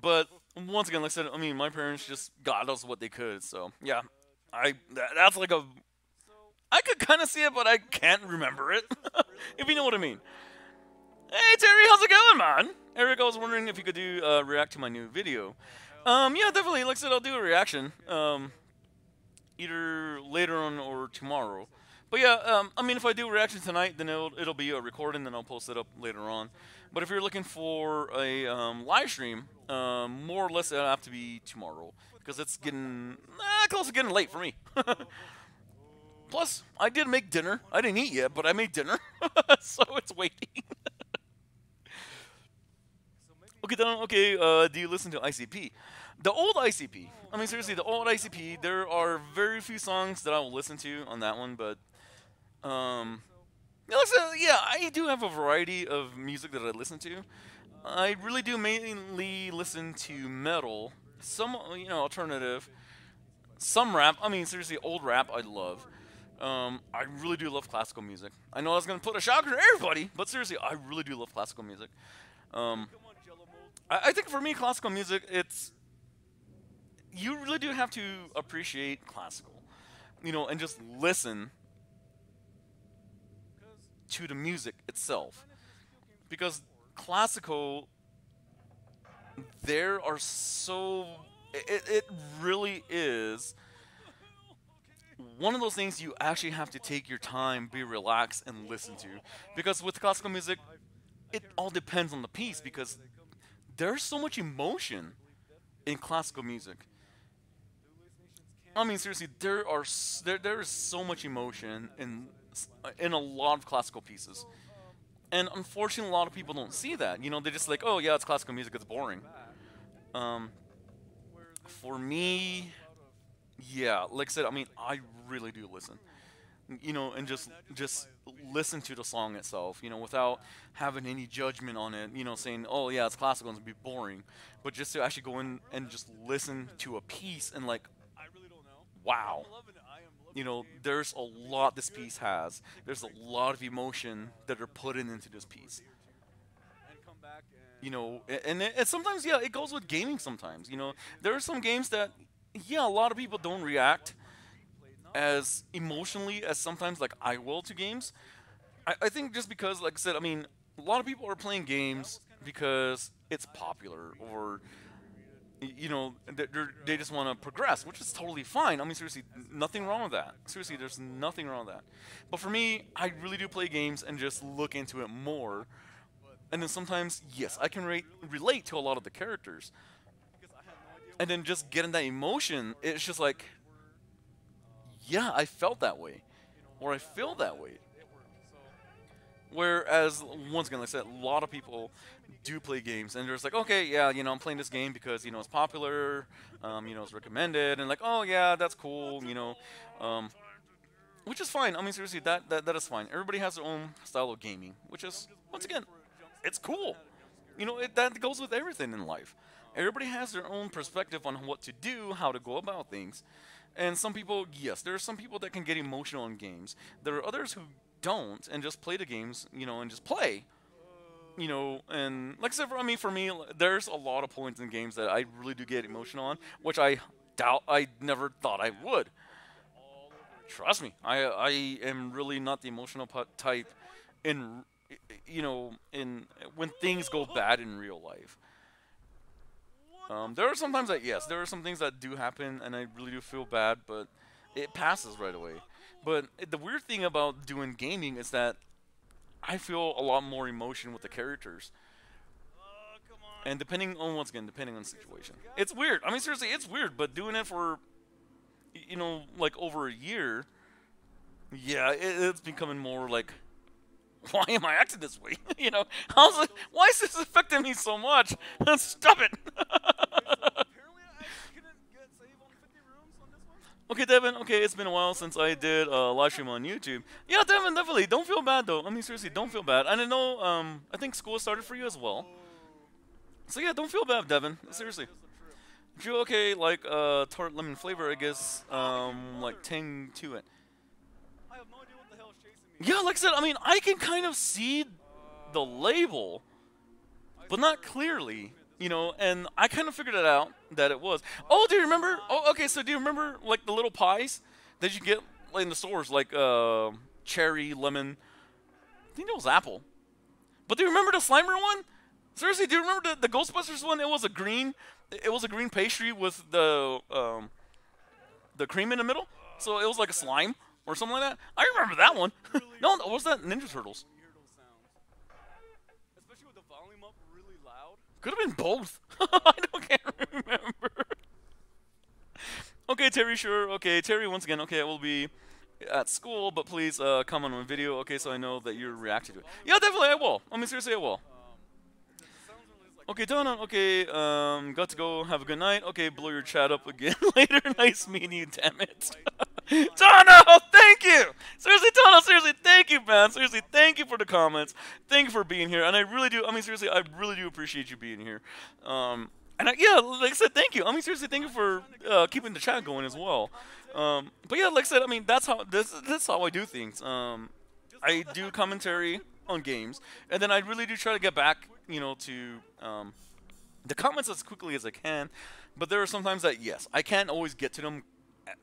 But, once again, like I said, I mean, my parents just got us what they could, so, yeah. That's like I could kind of see it, but I can't remember it. If you know what I mean. Hey, Terry, how's it going, man? Eric, I was wondering if you could do, react to my new video. Yeah, definitely. Like I said, I'll do a reaction, either later on or tomorrow. But yeah, I mean, if I do a reaction tonight, then it'll be a recording, then I'll post it up later on. But if you're looking for a live stream, more or less it'll have to be tomorrow, because it's getting close to getting late for me. Plus, I did make dinner. I didn't eat yet, but I made dinner, so it's waiting. Okay, then, okay. Do you listen to ICP? The old ICP. I mean, seriously, the old ICP. There are very few songs that I will listen to on that one, but yeah, yeah, I do have a variety of music that I listen to. I really do mainly listen to metal, some alternative, some rap. I mean, seriously, old rap I love. I really do love classical music. I know I was gonna put a shocker to everybody, but seriously, I really do love classical music. Um, I think for me, classical music, it's you really do have to appreciate classical, and just listen to the music itself, because classical, there are so it really is one of those things you actually have to take your time, be relaxed, and listen to. Because with classical music, it all depends on the piece, because there's so much emotion in classical music. I mean, seriously, there is so much emotion in a lot of classical pieces, and unfortunately, a lot of people don't see that. They're just like, oh yeah, it's classical music, it's boring. Um, for me, yeah, like I said, I mean, I really do listen, and just listen to the song itself, without having any judgment on it, saying, oh yeah, it's classical and it's be boring, but just to actually go in and just listen to a piece and like, wow, there's a lot this piece has. There's a lot of emotion that are put into this piece. And sometimes, yeah, it goes with gaming sometimes. There are some games that, yeah, a lot of people don't react as emotionally as sometimes like I will to games. I think just because, like I said, I mean, a lot of people are playing games because it's popular, or they just want to progress, which is totally fine. I mean, seriously, nothing wrong with that. Seriously, there's nothing wrong with that. But for me, I really do play games and just look into it more. And then sometimes, yes, I can relate to a lot of the characters. And then just getting that emotion, it's just like, yeah, I felt that way, or I feel that way. Whereas, once again, like I said, a lot of people do play games, and they're just like, okay, yeah, I'm playing this game because it's popular, it's recommended, and like, oh yeah, that's cool, um, which is fine. I mean, seriously, that is fine. Everybody has their own style of gaming, which is, once again, it's cool. That goes with everything in life. Everybody has their own perspective on what to do, how to go about things. And some people, yes, there are some people that can get emotional in games. There are others who don't and just play the games, and just play. And like I said, I mean, for me, there's a lot of points in games that I really do get emotional on, which I doubt I never thought I would. Trust me, I am really not the emotional type in in when things go bad in real life. There are sometimes that, yes, there are some things that do happen, and I really do feel bad, but it passes right away. But the weird thing about doing gaming is that I feel a lot more emotion with the characters, and depending on, once again, depending on the situation, it's weird. I mean, seriously, it's weird. But doing it for like over a year, yeah, it's becoming more like, why am I acting this way? I was like, why is this affecting me so much? Stop it. Okay, Devin. Okay, it's been a while since I did a live stream on YouTube. Yeah, Devin, definitely. Don't feel bad though. I mean, seriously, don't feel bad. And I know, I think school started for you as well. So yeah, don't feel bad, Devin. Seriously. If you okay, like tart lemon flavor, I guess, like tang to it. Yeah, like I said, I mean, I can kind of see the label, but not clearly. And I kind of figured it out that it was. Oh, do you remember? Oh, okay. So do you remember like the little pies that you get like, in the stores, like cherry, lemon? I think it was apple. But do you remember the Slimer one? Seriously, do you remember the Ghostbusters one? It was a green. It was a green pastry with the cream in the middle. So it was like a slime or something like that. I remember that one. No, what was that? Ninja Turtles. Could have been both. Can't remember. Okay, Terry, sure. Okay, Terry, once again. Okay, it will be at school, but please comment on video, okay, so I know that you're reacting to it. Yeah, definitely, I will. I mean, seriously, I will. Because it sounds really like. Okay, Donna, okay, got to go, have a good night. Okay, blow your chat up again later. Nice meeting you, damn it. Donna, thank you! Seriously, Donna, seriously, thank you, man. Seriously, thank you for the comments. Thank you for being here. And I really do, I mean, seriously, I really do appreciate you being here. Yeah, like I said, thank you. I mean, seriously, thank you for keeping the chat going as well. But yeah, like I said, I mean, that's how I do things. I do commentary on games, and then I really do try to get back, to the comments as quickly as I can. But there are sometimes that yes, I can't always get to them,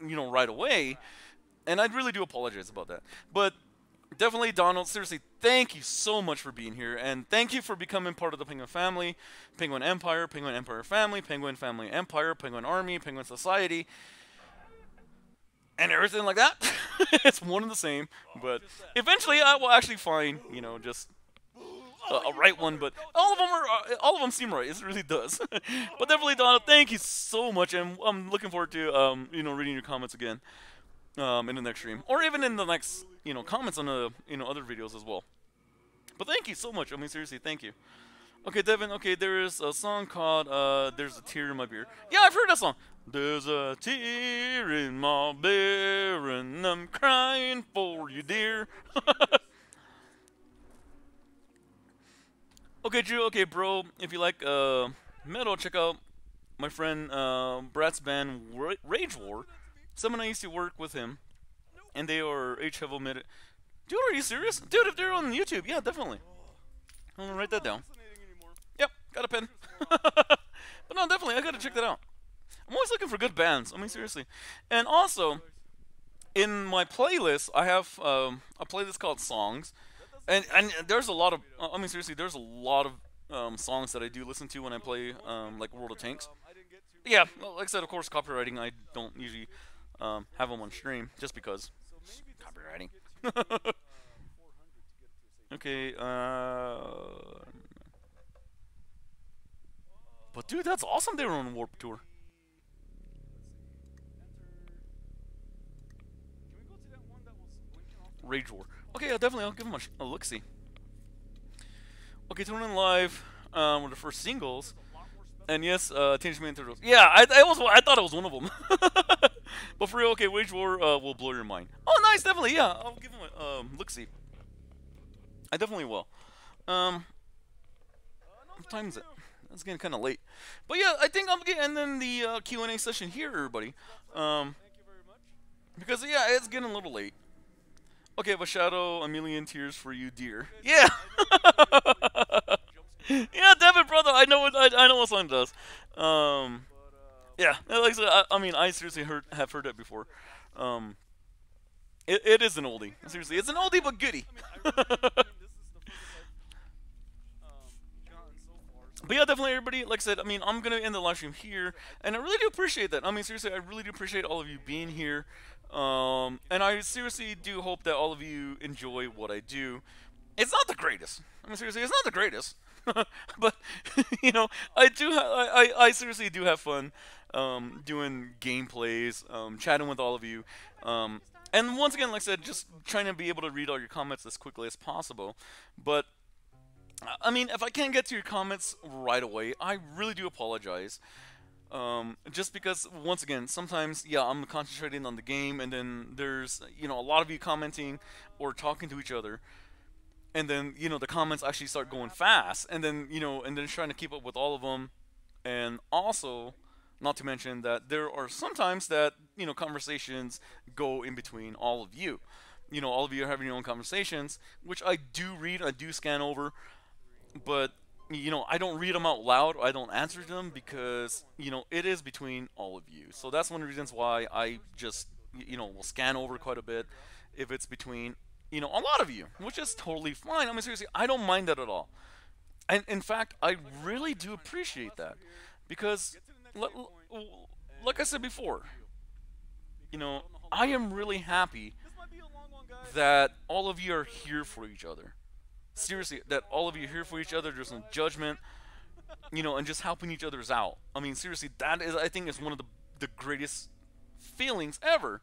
right away, and I really do apologize about that. But definitely, Donald, seriously, thank you so much for being here, and thank you for becoming part of the Penguin family, Penguin Empire family, Penguin Family Empire, Penguin Army, Penguin Society, and everything like that. It's one and the same, but eventually I will actually find, just a right one. But all of them seem right. It really does. But definitely, Donald, thank you so much, and I'm looking forward to reading your comments again in the next stream, or even in the next comments on the other videos as well. But thank you so much. I mean, seriously, thank you. Okay, Devin, okay, there is a song called There's a Tear in My Beer. Yeah, I've heard that song. There's a tear in my beer and I'm crying for you, dear. Okay, Drew, okay, bro, if you like metal, check out my friend Brad's band Rage War. Someone I used to work with him, and they are H-Heavy Metal. Dude, are you serious? Dude, if they're on YouTube, yeah, definitely. I'm gonna write that down. Yep, got a pen. But no, definitely, I gotta check that out. I'm always looking for good bands. I mean, seriously. And also, in my playlist, I have a playlist called Songs, and there's a lot of. I mean, seriously, there's a lot of songs that I do listen to when I play like World of Tanks. Yeah, well, like I said, of course, copywriting. I don't usually have them on stream just because copywriting. Okay. But dude, that's awesome. They were on Warp Tour. Rage War. Okay, yeah, definitely. I'll give them a look-see. Okay, tuning live were the first singles, and yes, Teenage Mutant Turtles. Yeah, I thought it was one of them. But for real, okay, Rage War will blow your mind. Oh, nice, definitely. Yeah, I'll give them a look-see. I definitely will. What time is it? It's getting kind of late. But yeah, I think I'm going to end in the Q&A session here, everybody. Because, yeah, it's getting a little late. Okay, I have a shadow, a million tears for you, dear. Yeah! Yeah, Devin, brother, I know what song does. Yeah, like I said, I mean, I seriously have heard that before. It is an oldie. Seriously, it's an oldie but goodie. But yeah, definitely, everybody. Like I said, I mean, I'm gonna end the live stream here, and I really do appreciate that. I mean, seriously, I really do appreciate all of you being here, and I seriously do hope that all of you enjoy what I do. It's not the greatest. I mean, seriously, it's not the greatest, but I seriously do have fun doing gameplays, chatting with all of you, and once again, like I said, just trying to be able to read all your comments as quickly as possible, but. I mean, if I can't get to your comments right away, I really do apologize. Just because, once again, sometimes, yeah, I'm concentrating on the game, and then there's, a lot of you commenting or talking to each other, and then, the comments actually start going fast, and then, and then trying to keep up with all of them, and also, not to mention that there are sometimes that, conversations go in between all of you. All of you are having your own conversations, which I do read, I do scan over. But, I don't read them out loud. I don't answer them because, it is between all of you. So that's one of the reasons why I just, will scan over quite a bit if it's between, a lot of you, which is totally fine. I mean, seriously, I don't mind that at all. And in fact, I really do appreciate that because, like I said before, I am really happy that all of you are here for each other. Seriously, that all of you are here for each other. There's no judgment, and just helping each other's out. I mean, seriously, that is, I think, is one of the greatest feelings ever.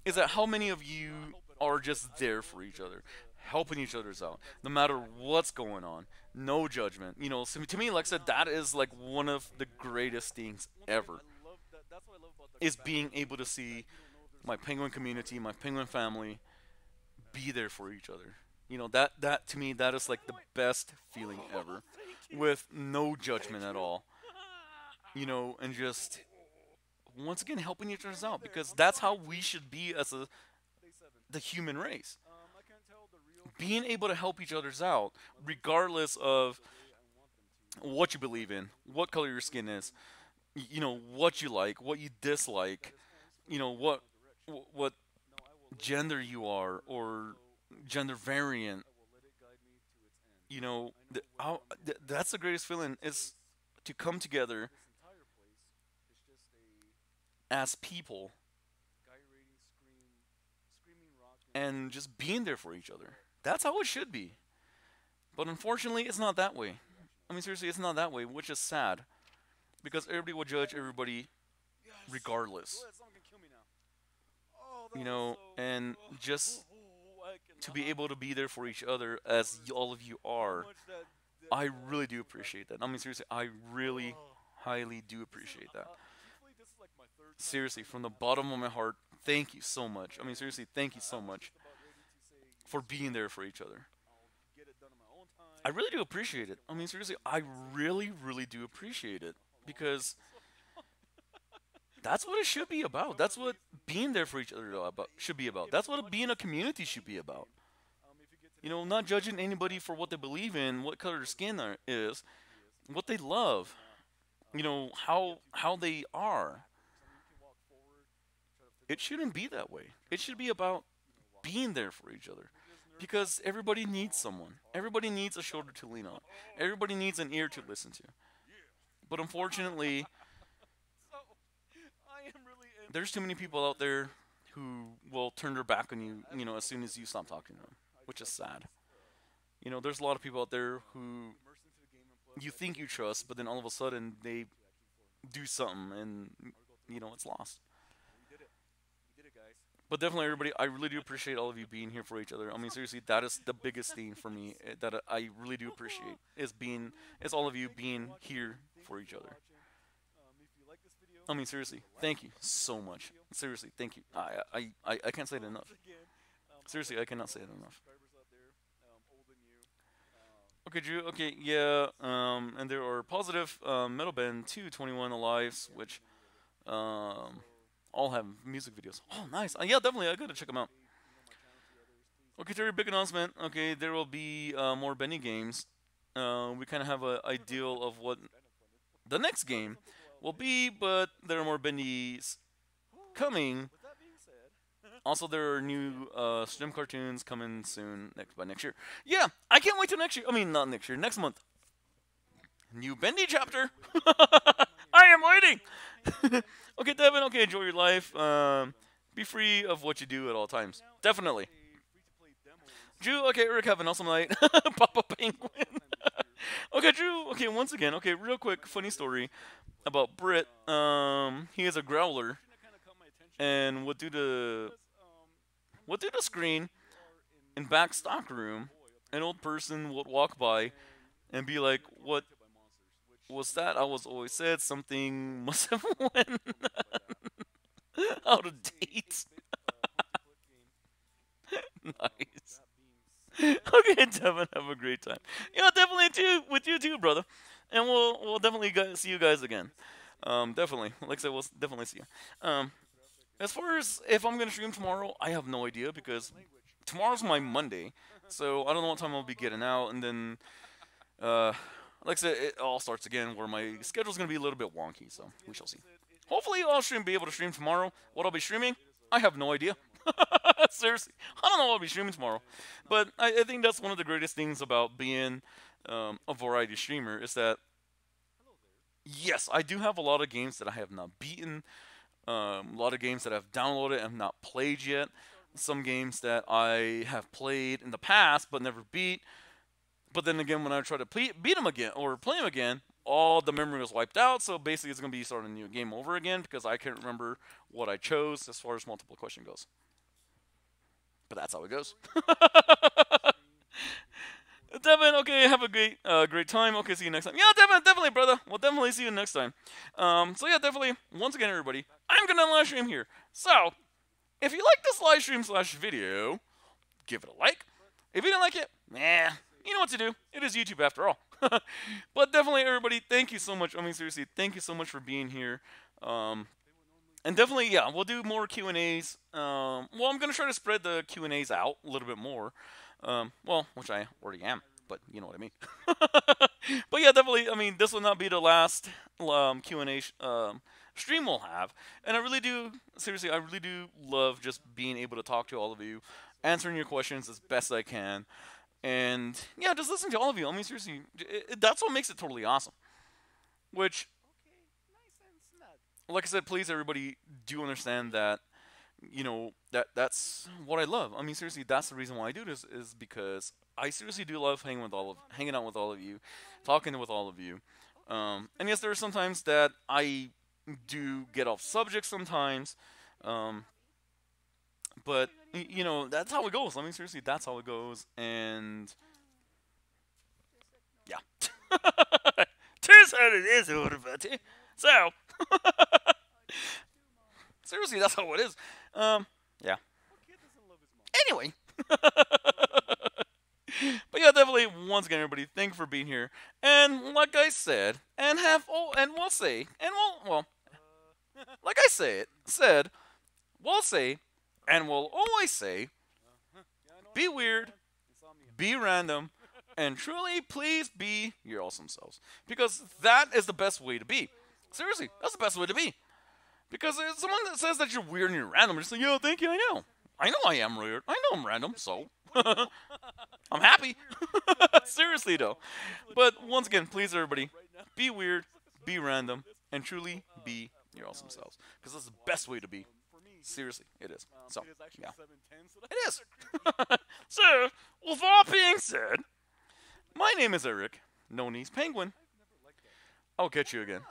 is that how many of you are just there for each other, helping each other's out, no matter what's going on, no judgment. You know, so to me, like I said, that is like one of the greatest things ever, That's what I love about the is competitive being able to see my penguin community, my penguin family, be there for each other. You know, that to me, that is like the best feeling ever, Thank you. with no judgment at all. You know, and just once again helping each other out, because that's how we should be as Day 7. the human race. I can't tell the real Being able to help each other's out, regardless of what you believe in, what color your skin is, you know, what you like, what you dislike, you know, what gender you are, or gender variant. You know, that's the greatest feeling, is to come together as people and just being there for each other. That's how it should be. But unfortunately, it's not that way. I mean, seriously, it's not that way, which is sad. Because everybody will judge everybody regardless. Someone can kill me now. Oh, that You was know, so and just I to be cannot- able to be there for each other as all of you are, much that- I really do appreciate that. I mean, seriously, I really highly do appreciate that. truthfully, this is like my third time Seriously, from the bottom of my heart, thank you so much. I mean, seriously, thank you so much about ready to say for being there for each other. I'll get it done on my own time. I really do appreciate it. I mean, seriously, I really, really do appreciate it, because that's what it should be about. That's what being there for each other should be about. That's what being a community should be about. If you get to You know, not judging anybody for what they believe in, what color their skin is, what they love, you know, how they are. It shouldn't be that way. It should be about being there for each other. Because everybody needs someone. Everybody needs a shoulder to lean on. Everybody needs an ear to listen to. But unfortunately, so I am really in there's too many people out there who will turn their back on you, you know, as soon as you stop talking to them, which is sad. You know, there's a lot of people out there who immersed into the game and plus you think you trust, but then all of a sudden they do something and, you know, it's lost. we did it. We did it, guys. But definitely, everybody, I really do appreciate all of you being here for each other. I mean, seriously, that is the biggest thing for me, that I really do appreciate, is all of you being here for each other. If you like this video, I mean, seriously, thank you so much. Seriously, thank you. I can't say it enough. again, Seriously, I cannot say it enough. subscribers out there, older than you. Okay, Drew. Okay, yeah. And there are positive Metal Band 221 Alives, which all have music videos. Oh, nice. Yeah, definitely. I gotta check them out. Okay, Terry, big announcement. Okay, there will be more Benny games. We kind of have an ideal of what the next game will be, but there are more Bennies coming. With that being said, Also, there are new stream cartoons coming soon by next year. Yeah, I can't wait till next year. I mean, not next year, next month. New Bendy chapter. I am waiting. Okay, Devin. Okay, enjoy your life. Be free of what you do at all times. Definitely. free-to-play demo is Drew. Okay, Eric, have an awesome night. Papa Penguin. Okay, Drew. Okay, once again. Okay, real quick, funny story about Brit. He is a growler, that kind of caught my attention. and would do the screen in back stock room. An old person would walk by and be like, "What By monsters, which was that?" I was always said something must have went out of date. Nice. Okay, Devin, have a great time. Yeah, definitely too with you too, brother. And we'll definitely see you guys again. Definitely. Like I said, we'll definitely see you. As far as if I'm gonna stream tomorrow, I have no idea, because tomorrow's my Monday, so I don't know what time I'll be getting out, and then like I said, it all starts again where my schedule's gonna be a little bit wonky, so we shall see. Hopefully, I'll be able to stream tomorrow. What I'll be streaming, I have no idea. Seriously, I don't know what I'll be streaming tomorrow, but I think that's one of the greatest things about being a variety streamer, is that yes, I do have a lot of games that I have not beaten, a lot of games that I've downloaded and have not played yet, some games that I have played in the past but never beat. But then again, when I try to beat them again or play them again, all the memory was wiped out. So basically, it's going to be starting a new game over again, because I can't remember what I chose as far as multiple question goes. but that's how it goes. Devin, okay, have a great time. Okay, see you next time. Yeah, Devin, definitely, brother. We'll definitely see you next time. So yeah, definitely. Once again, everybody, I'm gonna live stream here. So, if you like this live stream slash video, give it a like. If you don't like it, nah, you know what to do. It is YouTube after all. But definitely, everybody, thank you so much. I mean, seriously, thank you so much for being here. And definitely, yeah, we'll do more Q&As. Well, I'm going to try to spread the Q&As out a little bit more. Well, which I already am, but you know what I mean. But yeah, definitely, I mean, this will not be the last Q&A stream we'll have. And I really do, seriously, I really do love just being able to talk to all of you, answering your questions as best I can. And yeah, just listening to all of you. I mean, seriously, that's what makes it totally awesome. Which, like I said, please everybody do understand that, you know, that's what I love. I mean, seriously, that's the reason why I do this, is because I seriously do love hanging out with all of you, talking with all of you. And yes, there are sometimes that I do get off subject sometimes, but you know, that's how it goes. I mean, seriously, that's how it goes, and yeah. Tis how it is, everybody. So, seriously, that's how it is. Yeah. Anyway. But yeah, definitely, once again, everybody, thank you for being here. And like I said, and we'll say, like I we'll say, and we'll always say, be weird, be random, and truly, please be your awesome selves. Because that is the best way to be. Seriously, that's the best way to be. Because there's someone that says that you're weird and you're random, just like, yo, thank you, I know. I know I am weird. I know I'm random, so I'm happy. Seriously, though. But once again, please, everybody, be weird, be random, and truly be your awesome selves. Because that's the best way to be. Seriously, it is. So, yeah. It is. So, with all being said, my name is Eric, known as Penguin. I'll catch you again.